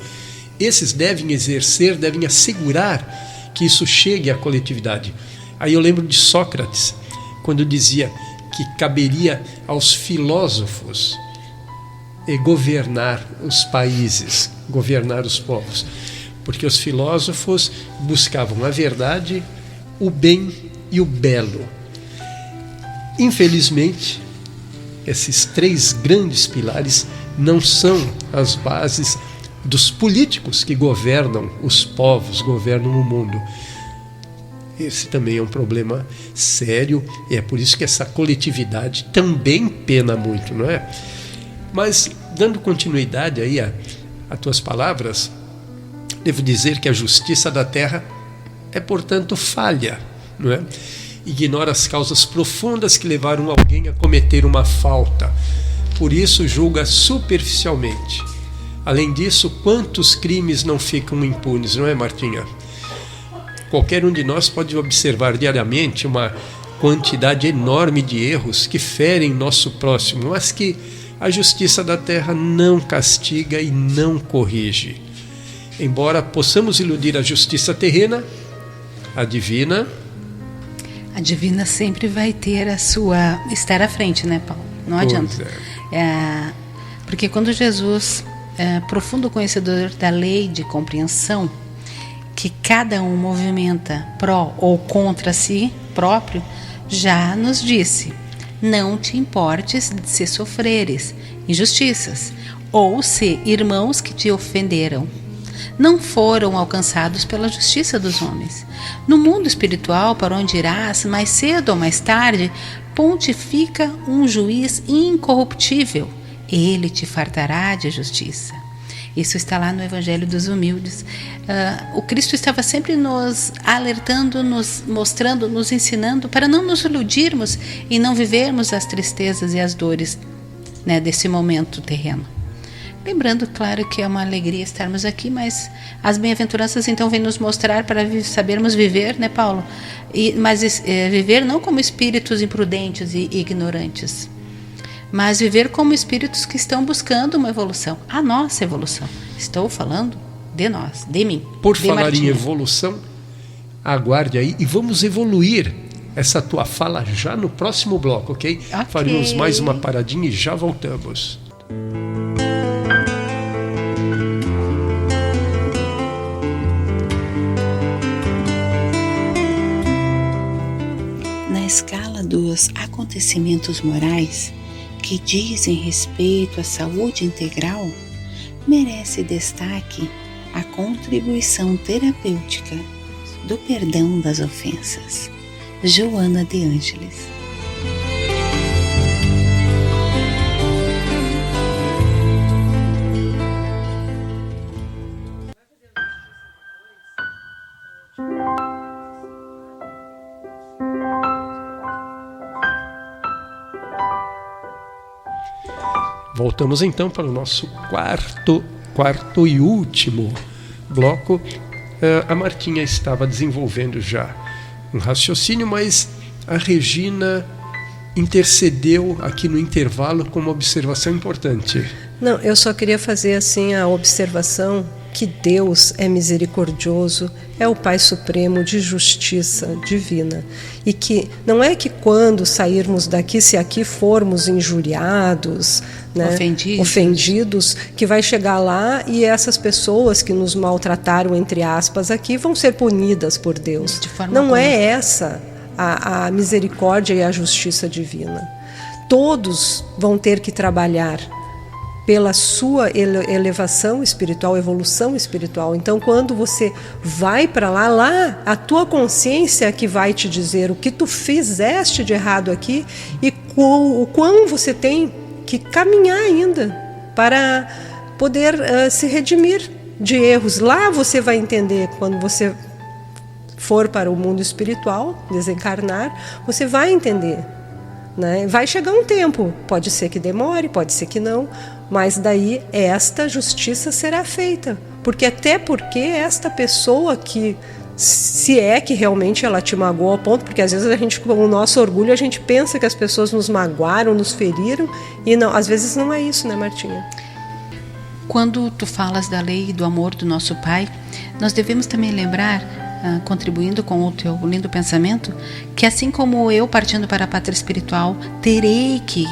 esses devem exercer, devem assegurar que isso chegue à coletividade. Aí eu lembro de Sócrates, quando dizia que caberia aos filósofos governar os países, governar os povos, porque os filósofos buscavam a verdade, o bem e o belo. Infelizmente, esses três grandes pilares não são as bases dos políticos que governam os povos, governam o mundo. Esse também é um problema sério, e é por isso que essa coletividade também pena muito, não é? Mas, dando continuidade aí a tuas palavras, devo dizer que a justiça da terra é, portanto, falha, não é? Ignora as causas profundas que levaram alguém a cometer uma falta. Por isso, julga superficialmente. Além disso, quantos crimes não ficam impunes, não é, Martinha? Qualquer um de nós pode observar diariamente uma quantidade enorme de erros que ferem nosso próximo, mas que a justiça da terra não castiga e não corrige. Embora possamos iludir a justiça terrena, a divina sempre vai ter estar à frente, né, Paulo? Não adianta. Porque quando Jesus, profundo conhecedor da lei de compreensão, que cada um movimenta pró ou contra si próprio, já nos disse: não te importes se sofreres injustiças, ou se irmãos que te ofenderam não foram alcançados pela justiça dos homens. No mundo espiritual, para onde irás, mais cedo ou mais tarde, pontifica um juiz incorruptível. Ele te fartará de justiça. Isso está lá no Evangelho dos Humildes. O Cristo estava sempre nos alertando, nos mostrando, nos ensinando para não nos iludirmos e não vivermos as tristezas e as dores, né, desse momento terreno. Lembrando, claro, que é uma alegria estarmos aqui, mas as bem-aventuranças então vêm nos mostrar para sabermos viver, né, Paulo? Mas viver não como espíritos imprudentes e ignorantes, mas viver como espíritos que estão buscando uma evolução, a nossa evolução. Estou falando de nós, de mim. Por de falar Martinha. em evolução, aguarde aí e vamos evoluir essa tua fala já no próximo bloco, ok? Faremos mais uma paradinha e já voltamos. Na escala dos acontecimentos morais que dizem respeito à saúde integral, merece destaque a contribuição terapêutica do perdão das ofensas. Joana de Ângeles. Voltamos então para o nosso quarto e último bloco. A Martinha estava desenvolvendo já um raciocínio, mas a Regina intercedeu aqui no intervalo com uma observação importante. Não, eu só queria fazer assim a observação que Deus é misericordioso, é o Pai Supremo de justiça divina. E que não é que quando sairmos daqui, se aqui formos injuriados, né, ofendidos, que vai chegar lá e essas pessoas que nos maltrataram, entre aspas, aqui, vão ser punidas por Deus. Não é essa a misericórdia e a justiça divina. Todos vão ter que trabalhar pela sua elevação espiritual, evolução espiritual. Então, quando você vai para lá a tua consciência que vai te dizer o que tu fizeste de errado aqui e o quão você tem que caminhar ainda para poder se redimir de erros. Lá você vai entender, quando você for para o mundo espiritual, desencarnar, você vai entender né? Vai chegar um tempo, pode ser que demore, pode ser que não, mas daí esta justiça será feita. Até porque esta pessoa que, se é que realmente ela te magoou ao ponto, porque às vezes a gente, com o nosso orgulho, a gente pensa que as pessoas nos magoaram, nos feriram, e não, às vezes não é isso, né, Martinha? Quando tu falas da lei e do amor do nosso Pai, nós devemos também lembrar, contribuindo com o teu lindo pensamento, que assim como eu, partindo para a pátria espiritual, terei que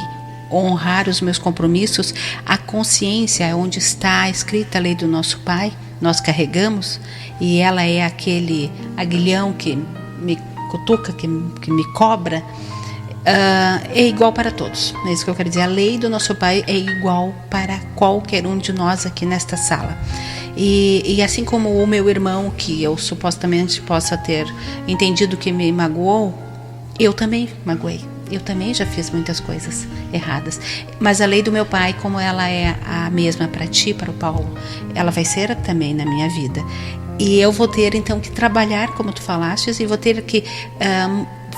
honrar os meus compromissos, a consciência é onde está escrita a lei do nosso Pai, nós carregamos, e ela é aquele aguilhão que me cutuca, que me cobra, é igual para todos. É isso que eu quero dizer. A lei do nosso Pai é igual para qualquer um de nós aqui nesta sala. E assim como o meu irmão, que eu supostamente possa ter entendido que me magoou, eu também magoei. Eu também já fiz muitas coisas erradas. Mas a lei do meu Pai, como ela é a mesma para ti, para o Paulo, ela vai ser também na minha vida. E eu vou ter então que trabalhar, como tu falastes, e vou ter que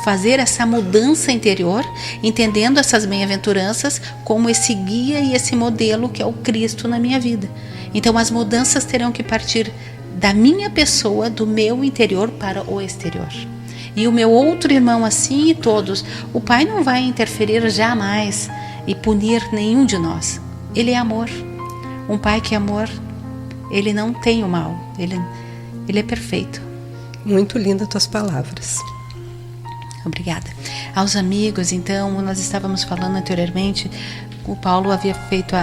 fazer essa mudança interior, entendendo essas bem-aventuranças como esse guia e esse modelo que é o Cristo na minha vida. Então as mudanças terão que partir da minha pessoa, do meu interior para o exterior. E o meu outro irmão assim, e todos, o Pai não vai interferir jamais e punir nenhum de nós. Ele é amor. Um Pai que é amor, ele não tem o mal, ele é perfeito. Muito linda tuas palavras. Obrigada. Aos amigos, então, nós estávamos falando anteriormente, o Paulo havia feito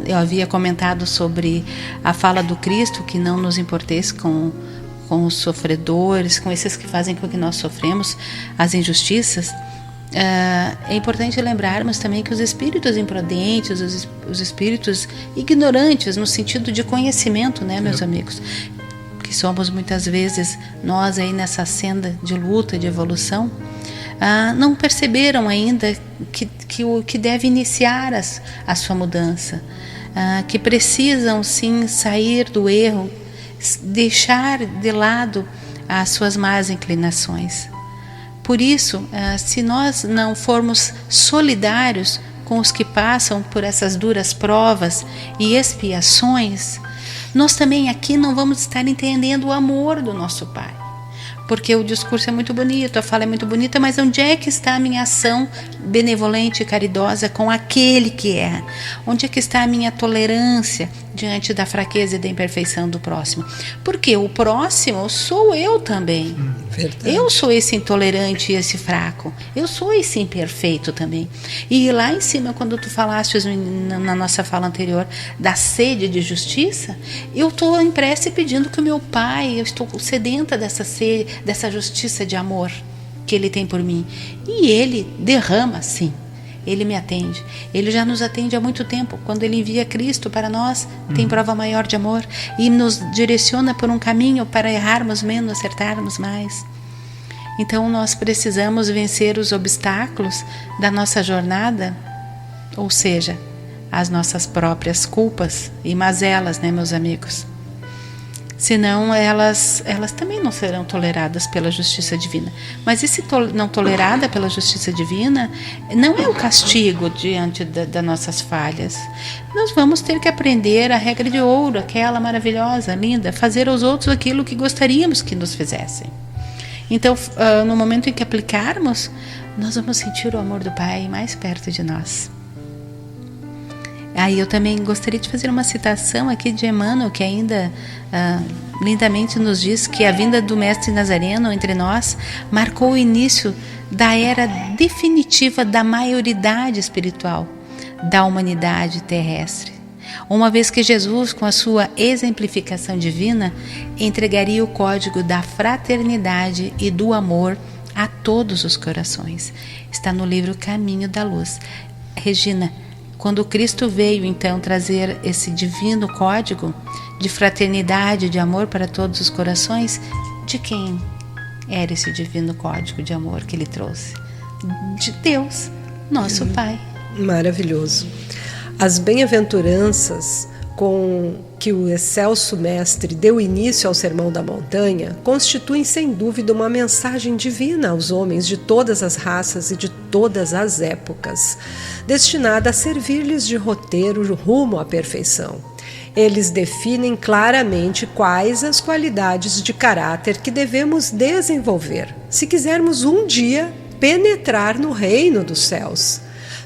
eu havia comentado sobre a fala do Cristo, que não nos importesse com os sofredores, com esses que fazem com que nós sofremos as injustiças. É importante lembrarmos também que os espíritos imprudentes, os espíritos ignorantes, no sentido de conhecimento, né, meus amigos, que somos muitas vezes nós aí nessa senda de luta, de evolução, não perceberam ainda que deve iniciar a sua mudança, que precisam sim sair do erro, deixar de lado as suas más inclinações. Por isso, se nós não formos solidários com os que passam por essas duras provas e expiações, nós também aqui não vamos estar entendendo o amor do nosso Pai. Porque o discurso é muito bonito, a fala é muito bonita, mas onde é que está a minha ação benevolente e caridosa com aquele que é? Onde é que está a minha tolerância diante da fraqueza e da imperfeição do próximo? Porque o próximo sou eu também. Verdade. Eu sou esse intolerante e esse fraco. Eu sou esse imperfeito também. E lá em cima, quando tu falaste na nossa fala anterior da sede de justiça, eu estou em prece pedindo que o meu Pai, eu estou sedenta dessa sede, dessa justiça de amor que Ele tem por mim. E Ele derrama, sim. Ele me atende. Ele já nos atende há muito tempo. Quando Ele envia Cristo para nós, tem prova maior de amor e nos direciona por um caminho para errarmos menos, acertarmos mais. Então nós precisamos vencer os obstáculos da nossa jornada, ou seja, as nossas próprias culpas e mazelas, né, meus amigos? Senão elas também não serão toleradas pela justiça divina. Mas esse não tolerada pela justiça divina não é o castigo diante das nossas falhas. Nós vamos ter que aprender a regra de ouro, aquela maravilhosa, linda, fazer aos outros aquilo que gostaríamos que nos fizessem. Então, no momento em que aplicarmos, nós vamos sentir o amor do Pai mais perto de nós. Aí eu também gostaria de fazer uma citação aqui de Emmanuel, que ainda lindamente nos diz que a vinda do Mestre Nazareno entre nós marcou o início da era definitiva da maioridade espiritual da humanidade terrestre. Uma vez que Jesus, com a sua exemplificação divina, entregaria o código da fraternidade e do amor a todos os corações. Está no livro Caminho da Luz. Regina, quando Cristo veio então trazer esse divino código de fraternidade, de amor para todos os corações, de quem era esse divino código de amor que Ele trouxe? De Deus, nosso Pai. Maravilhoso. As bem-aventuranças com que o excelso mestre deu início ao Sermão da Montanha constituem sem dúvida uma mensagem divina aos homens de todas as raças e de todas as épocas, destinada a servir-lhes de roteiro rumo à perfeição. Eles definem claramente quais as qualidades de caráter que devemos desenvolver se quisermos um dia penetrar no reino dos céus.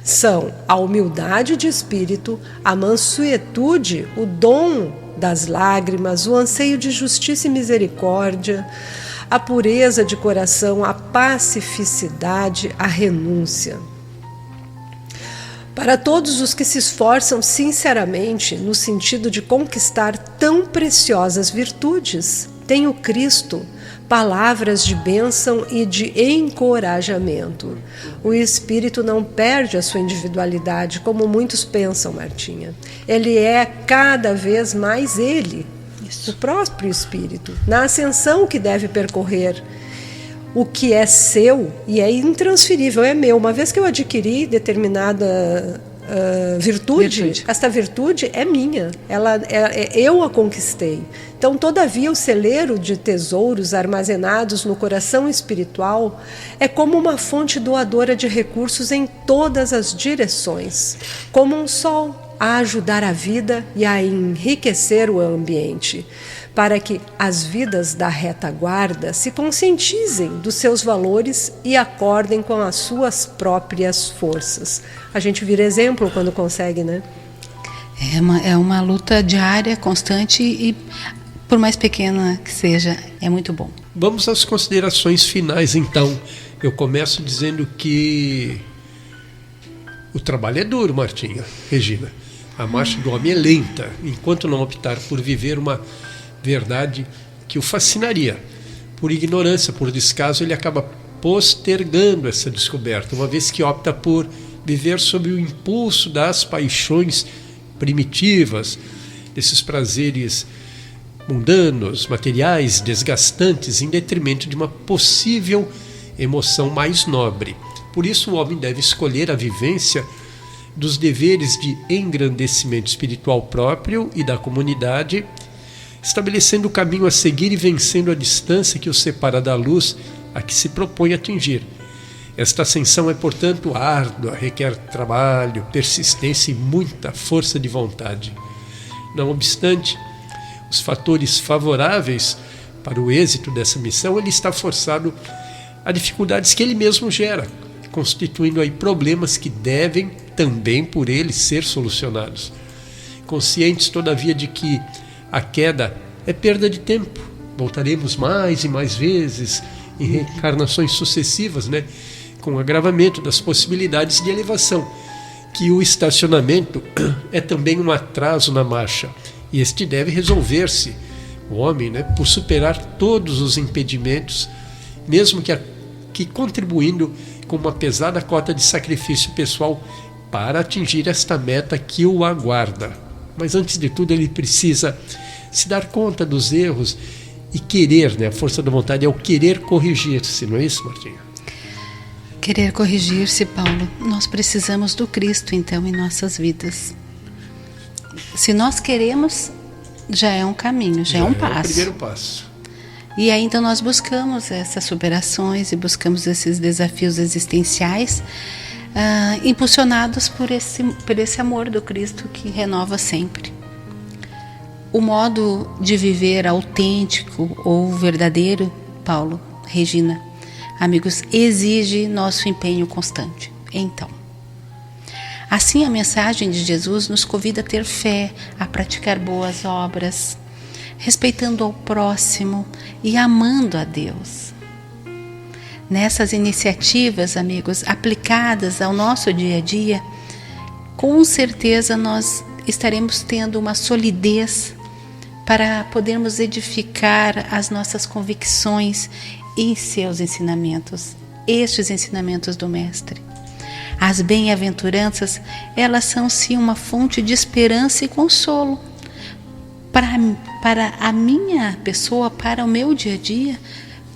São a humildade de espírito, a mansuetude, o dom das lágrimas, o anseio de justiça e misericórdia, a pureza de coração, a pacificidade, a renúncia. Para todos os que se esforçam sinceramente no sentido de conquistar tão preciosas virtudes, tem o Cristo palavras de bênção e de encorajamento. O espírito não perde a sua individualidade, como muitos pensam, Martinha. Ele é cada vez mais ele, o próprio espírito, na ascensão que deve percorrer. O que é seu e é intransferível, é meu. Uma vez que eu adquiri determinada virtude, esta virtude é minha, eu a conquistei. Então, todavia, o celeiro de tesouros armazenados no coração espiritual é como uma fonte doadora de recursos em todas as direções, como um sol a ajudar a vida e a enriquecer o ambiente, para que as vidas da retaguarda se conscientizem dos seus valores e acordem com as suas próprias forças. A gente vira exemplo quando consegue, né? É uma luta diária, constante e, por mais pequena que seja, é muito bom. Vamos às considerações finais, então. Eu começo dizendo que o trabalho é duro, Martinha, Regina. A marcha do homem é lenta, enquanto não optar por viver uma verdade que o fascinaria. Por ignorância, por descaso, ele acaba postergando essa descoberta, uma vez que opta por viver sob o impulso das paixões primitivas, desses prazeres mundanos, materiais, desgastantes, em detrimento de uma possível emoção mais nobre. Por isso, o homem deve escolher a vivência dos deveres de engrandecimento espiritual próprio e da comunidade, estabelecendo o caminho a seguir e vencendo a distância que o separa da luz a que se propõe atingir. Esta ascensão é, portanto, árdua, requer trabalho, persistência e muita força de vontade. Não obstante os fatores favoráveis para o êxito dessa missão, ele está forçado a dificuldades que ele mesmo gera, constituindo aí problemas que devem também por ele ser solucionados. Conscientes, todavia, de que a queda é perda de tempo. Voltaremos mais e mais vezes em reencarnações sucessivas, com o agravamento das possibilidades de elevação, que o estacionamento é também um atraso na marcha, e este deve resolver-se, o homem, por superar todos os impedimentos, mesmo que contribuindo com uma pesada cota de sacrifício pessoal para atingir esta meta que o aguarda. Mas antes de tudo ele precisa se dar conta dos erros e querer, a força da vontade é o querer corrigir-se, não é isso, Martinha? Querer corrigir-se, Paulo. Nós precisamos do Cristo, então, em nossas vidas. Se nós queremos, já é um caminho, já é um passo. É o primeiro passo. E aí, então, nós buscamos essas superações e buscamos esses desafios existenciais, impulsionados por esse amor do Cristo que renova sempre. O modo de viver autêntico ou verdadeiro, Paulo, Regina, amigos, exige nosso empenho constante. Então, assim a mensagem de Jesus nos convida a ter fé, a praticar boas obras, respeitando ao próximo e amando a Deus. Nessas iniciativas, amigos, aplicadas ao nosso dia a dia, com certeza nós estaremos tendo uma solidez para podermos edificar as nossas convicções em seus ensinamentos, estes ensinamentos do Mestre. As bem-aventuranças, elas são sim uma fonte de esperança e consolo. Para a minha pessoa, para o meu dia a dia,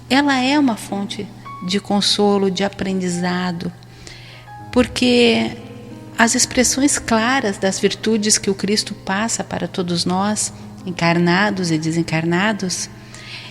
ela é uma fonte de consolo, de aprendizado, porque as expressões claras das virtudes que o Cristo passa para todos nós, encarnados e desencarnados,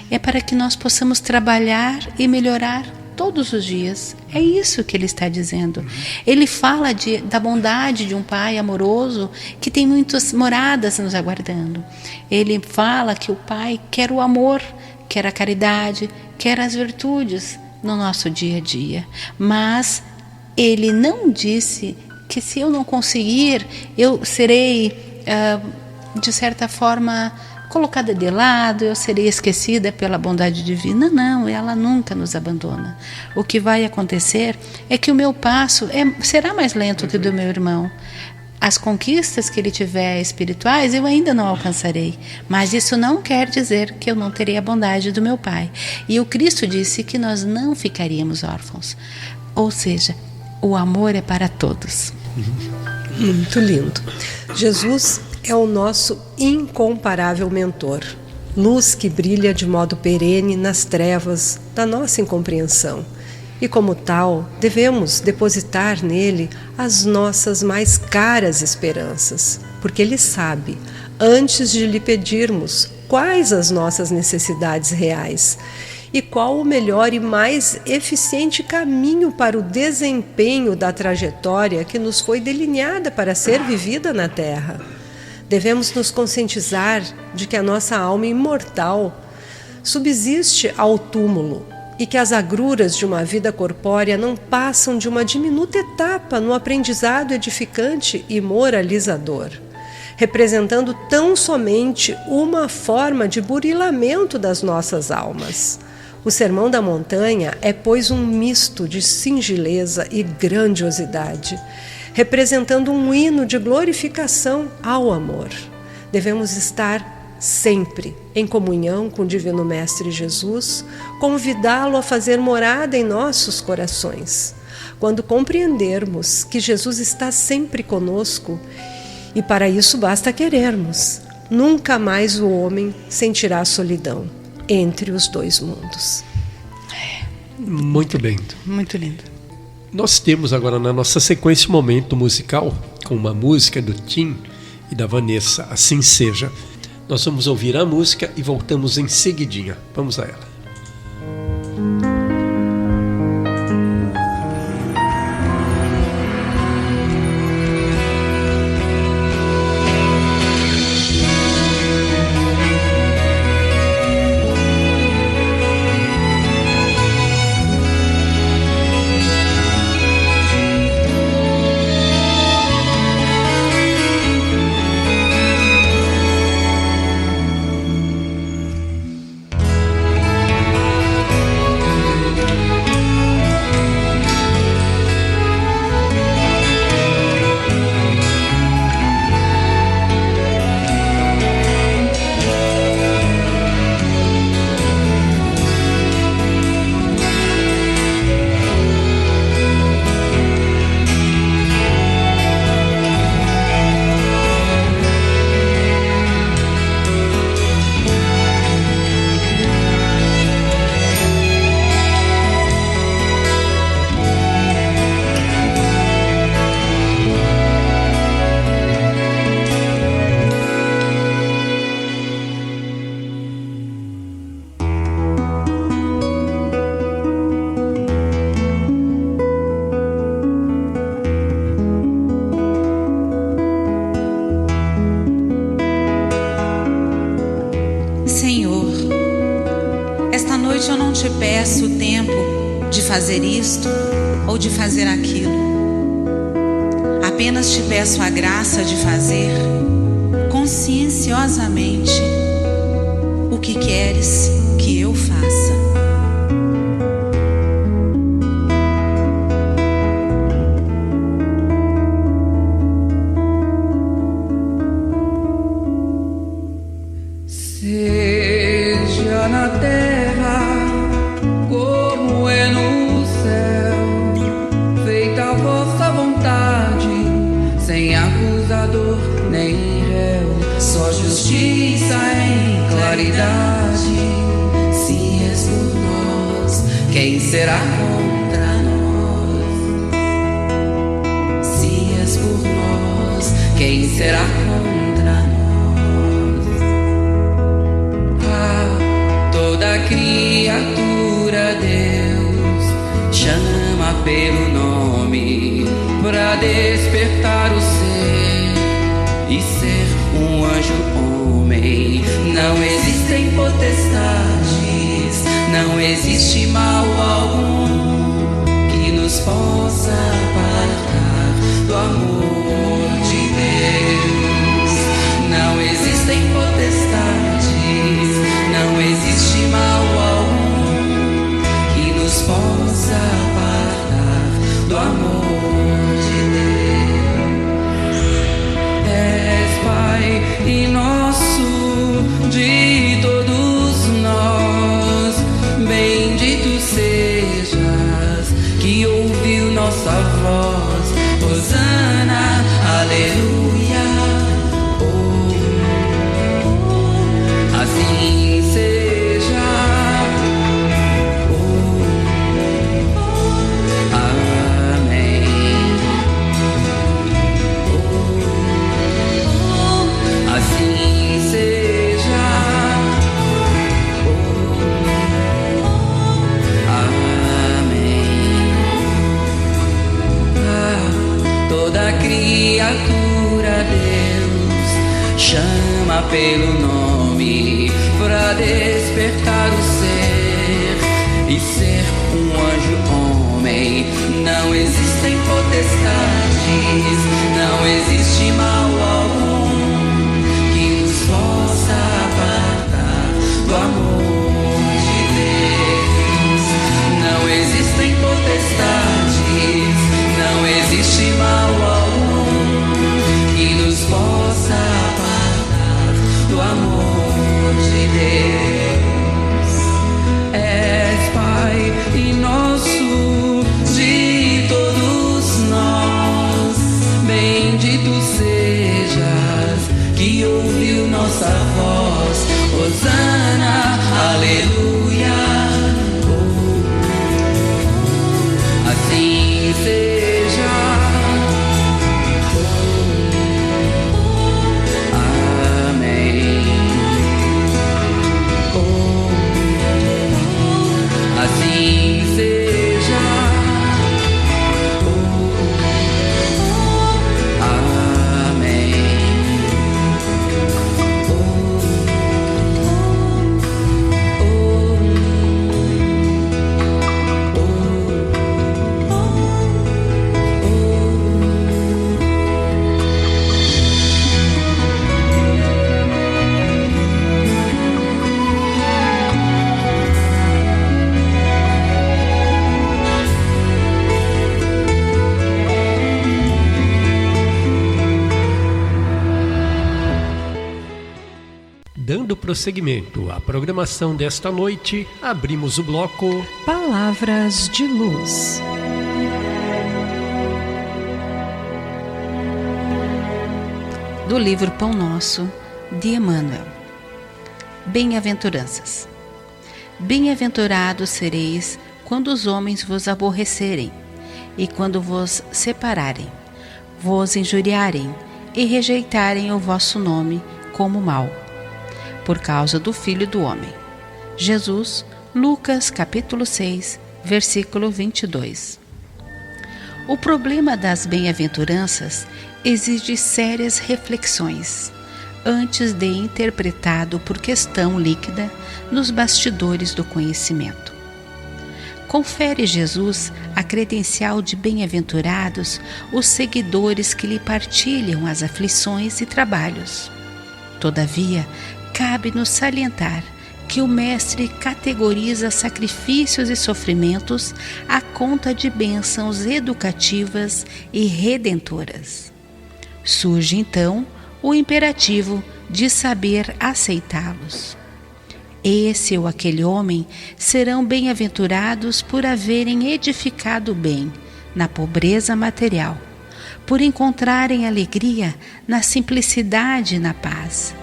é para que nós possamos trabalhar e melhorar todos os dias. É isso que ele está dizendo. Ele fala da bondade de um Pai amoroso que tem muitas moradas nos aguardando. Ele fala que o Pai quer o amor, quer a caridade, quer as virtudes no nosso dia a dia. Mas ele não disse que se eu não conseguir, eu serei, de certa forma, colocada de lado, eu serei esquecida pela bondade divina. Não, ela nunca nos abandona. O que vai acontecer é que o meu passo será mais lento que o do meu irmão. As conquistas que ele tiver espirituais eu ainda não alcançarei, mas isso não quer dizer que eu não terei a bondade do meu Pai. E o Cristo disse que nós não ficaríamos órfãos. Ou seja, o amor é para todos. Muito lindo. Jesus é o nosso incomparável mentor, luz que brilha de modo perene nas trevas da nossa incompreensão. E como tal, devemos depositar nele as nossas mais caras esperanças, porque ele sabe, antes de lhe pedirmos, quais as nossas necessidades reais e qual o melhor e mais eficiente caminho para o desempenho da trajetória que nos foi delineada para ser vivida na Terra. Devemos nos conscientizar de que a nossa alma imortal subsiste ao túmulo e que as agruras de uma vida corpórea não passam de uma diminuta etapa no aprendizado edificante e moralizador, representando tão somente uma forma de burilamento das nossas almas. O Sermão da Montanha é, pois, um misto de singeleza e grandiosidade, representando um hino de glorificação ao amor. Devemos estar sempre em comunhão com o Divino Mestre Jesus, convidá-lo a fazer morada em nossos corações. Quando compreendermos que Jesus está sempre conosco, e para isso basta querermos, nunca mais o homem sentirá solidão entre os dois mundos. Muito bem. Muito lindo. Nós temos agora na nossa sequência um momento musical com uma música do Tim e da Vanessa, Assim Seja. Nós vamos ouvir a música e voltamos em seguidinha. Vamos a ela. noite eu não te peço o tempo de fazer isto ou de fazer aquilo. Apenas te peço a graça de fazer conscienciosamente o que queres que eu faça. Seja na terra como é no céu, feita a vossa vontade, sem acusador nem réu, só justiça em claridade. Se és por nós, quem será contra nós? Se és por quem será contra nós? Ah, toda criatura Deus chama pelo nome pra despertar o ser e ser um anjo homem. Não existem potestades, não existe mal algum que nos possa apartar do amor de Deus. Não existem potestades, não existe mal algum que nos possa apartar do amor de Deus. És Pai e nosso de todos nós, bendito sejas que ouviu nossa voz. Hosana, aleluia. Oh, oh, assim seja. Oh, oh, amém. Oh, oh, assim seja. Oh, oh, amém. Ah, toda criatura Deus chama pelo nome pra despertar o ser e ser um anjo homem. Não existem potestades, não existe mal algum que nos possa apartar do amor de Deus. Não existem potestades, não existe mal algum que nos possa apartar do amor de Deus. És Pai e nosso de todos nós, bendito sejas que ouviu nossa voz. Hosana, aleluia. Oh, assim seja. Oh, amém. Oh, assim seja. Oh, amém. Dando prosseguimento à programação desta noite, abrimos o bloco Palavras de Luz. Do livro Pão Nosso, de Emmanuel. Bem-aventuranças. Bem-aventurados sereis quando os homens vos aborrecerem, e quando vos separarem, vos injuriarem e rejeitarem o vosso nome como mal, por causa do Filho do Homem. Jesus, Lucas capítulo 6, versículo 22. O problema das bem-aventuranças exige sérias reflexões, antes de interpretado por questão líquida nos bastidores do conhecimento. Confere Jesus a credencial de bem-aventurados os seguidores que lhe partilham as aflições e trabalhos. Todavia, cabe-nos salientar que o Mestre categoriza sacrifícios e sofrimentos à conta de bênçãos educativas e redentoras. Surge então o imperativo de saber aceitá-los. Esse ou aquele homem serão bem-aventurados por haverem edificado bem na pobreza material, por encontrarem alegria na simplicidade e na paz,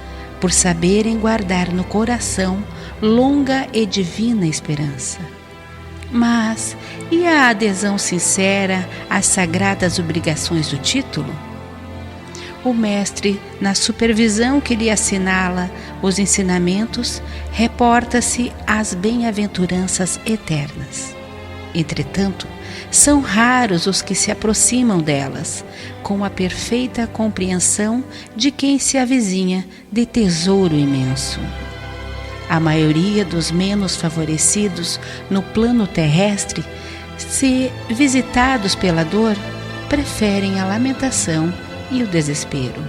por saberem guardar no coração longa e divina esperança. Mas e a adesão sincera às sagradas obrigações do título? o mestre, na supervisão que lhe assinala os ensinamentos, reporta-se às bem-aventuranças eternas. Entretanto, são raros os que se aproximam delas, com a perfeita compreensão de quem se avizinha de tesouro imenso. A maioria dos menos favorecidos no plano terrestre, se visitados pela dor, preferem a lamentação e o desespero.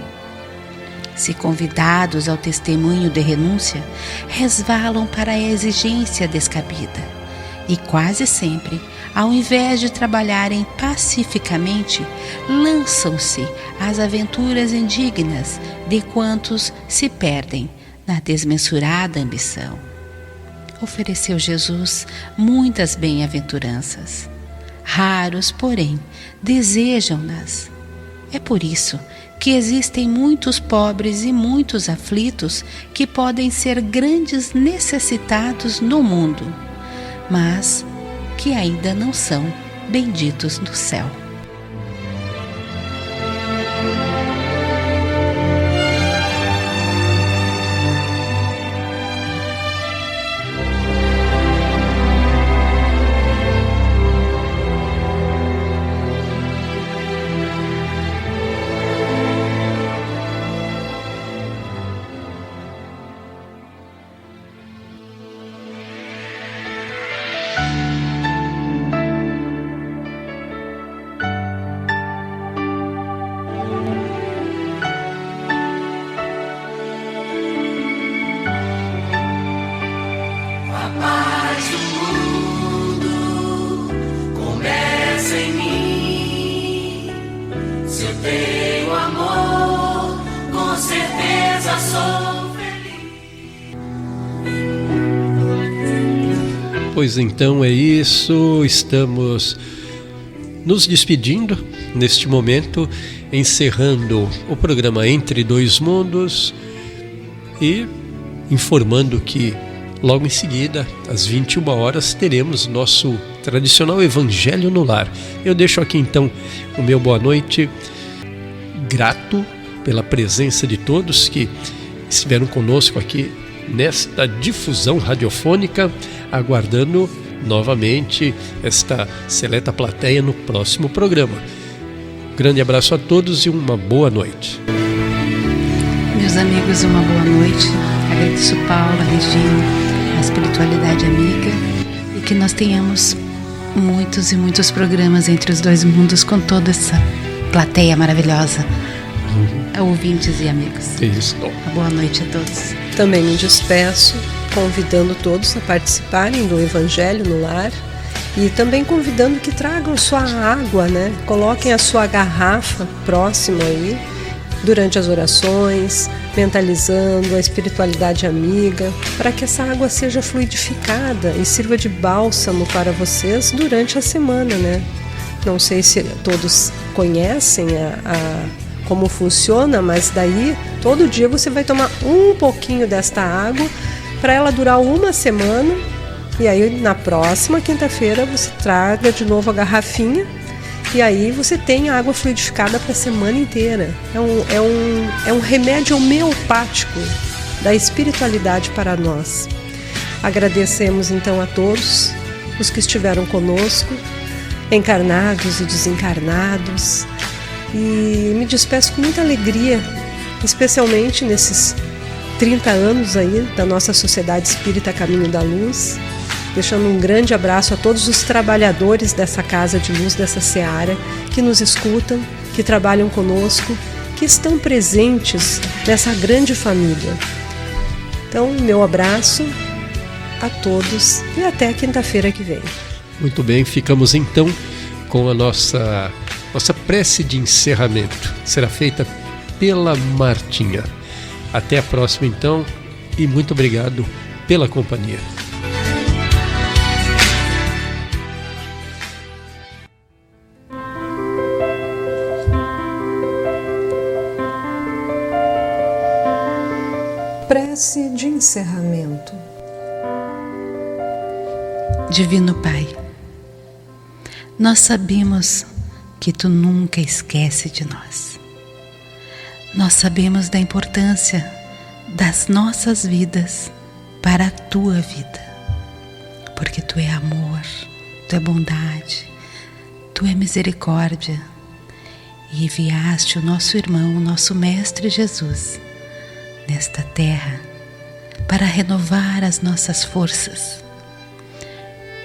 Se convidados ao testemunho de renúncia, resvalam para a exigência descabida e quase sempre, ao invés de trabalharem pacificamente, lançam-se às aventuras indignas de quantos se perdem na desmensurada ambição. Ofereceu Jesus muitas bem-aventuranças. Raros, porém, desejam-nas. É por isso que existem muitos pobres e muitos aflitos que podem ser grandes necessitados no mundo, mas que ainda não são benditos no céu. Pois então é isso, estamos nos despedindo neste momento, encerrando o programa Entre Dois Mundos e informando que logo em seguida, às 21 horas, teremos nosso tradicional Evangelho no Lar. Eu deixo aqui então o meu boa noite, grato pela presença de todos que estiveram conosco aqui nesta difusão radiofônica, aguardando novamente esta seleta plateia no próximo programa. Grande abraço a todos e uma boa noite. Meus amigos, uma boa noite. Agradeço Paula, Regina, a espiritualidade amiga, e que nós tenhamos muitos e muitos programas entre os dois mundos com toda essa plateia maravilhosa. Ouvintes e amigos. Isso. Uma boa noite a todos. Também me despeço, convidando todos a participarem do Evangelho no Lar e também convidando que tragam sua água, né? Coloquem a sua garrafa próxima aí durante as orações, mentalizando a espiritualidade amiga, para que essa água seja fluidificada e sirva de bálsamo para vocês durante a semana, né? Não sei se todos conhecem como funciona, mas daí todo dia você vai tomar um pouquinho desta água para ela durar uma semana, e aí na próxima quinta-feira você traga de novo a garrafinha e aí você tem a água fluidificada para a semana inteira. É um remédio homeopático da espiritualidade para nós. Agradecemos então a todos os que estiveram conosco, encarnados e desencarnados, e me despeço com muita alegria, especialmente nesses 30 anos aí da nossa Sociedade Espírita Caminho da Luz, deixando um grande abraço a todos os trabalhadores dessa Casa de Luz, dessa seara, que nos escutam, que trabalham conosco, que estão presentes nessa grande família. Então, meu abraço a todos e até quinta-feira que vem. Muito bem, ficamos então com a nossa prece de encerramento. Será feita pela Martinha. Até a próxima então e muito obrigado pela companhia. Prece de encerramento. Divino Pai, nós sabemos que Tu nunca esquece de nós. nós sabemos da importância das nossas vidas para a tua vida, porque tu é amor, tu é bondade, tu é misericórdia, e enviaste o nosso irmão, o nosso Mestre Jesus, nesta terra, para renovar as nossas forças,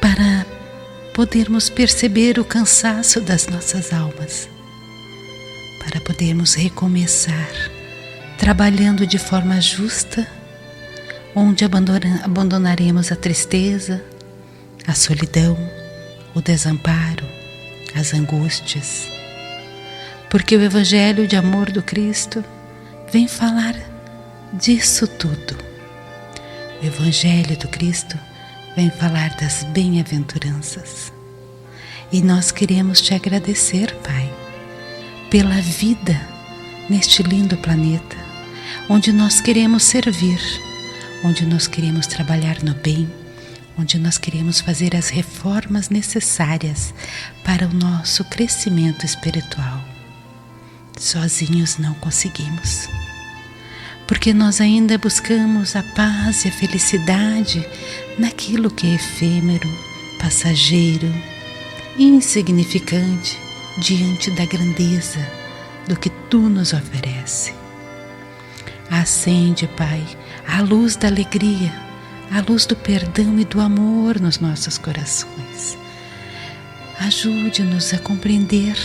para podermos perceber o cansaço das nossas almas, para podermos recomeçar, trabalhando de forma justa, onde abandonaremos a tristeza, a solidão, o desamparo, as angústias, porque o Evangelho de amor do Cristo vem falar disso tudo. O Evangelho do Cristo vem falar das bem-aventuranças. E nós queremos te agradecer, Pai, pela vida neste lindo planeta, onde nós queremos servir, onde nós queremos trabalhar no bem, onde nós queremos fazer as reformas necessárias para o nosso crescimento espiritual. Sozinhos não conseguimos, porque nós ainda buscamos a paz e a felicidade naquilo que é efêmero, passageiro, insignificante diante da grandeza do que tu nos oferece. Acende, Pai, a luz da alegria, a luz do perdão e do amor nos nossos corações. Ajude-nos a compreender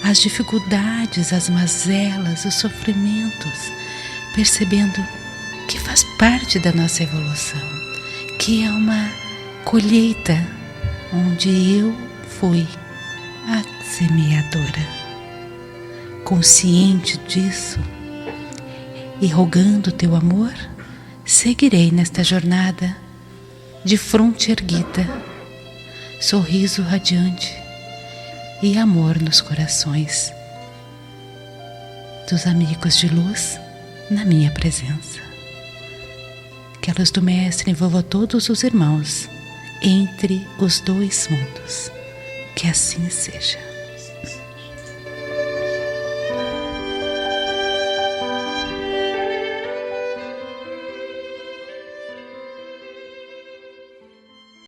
as dificuldades, as mazelas, os sofrimentos, percebendo que faz parte da nossa evolução, que é uma colheita onde eu fui a semeadora. Consciente disso e rogando teu amor, seguirei nesta jornada de fronte erguida, sorriso radiante e amor nos corações dos amigos de luz na minha presença. Que a luz do Mestre envolva todos os irmãos entre os dois mundos. Que assim seja.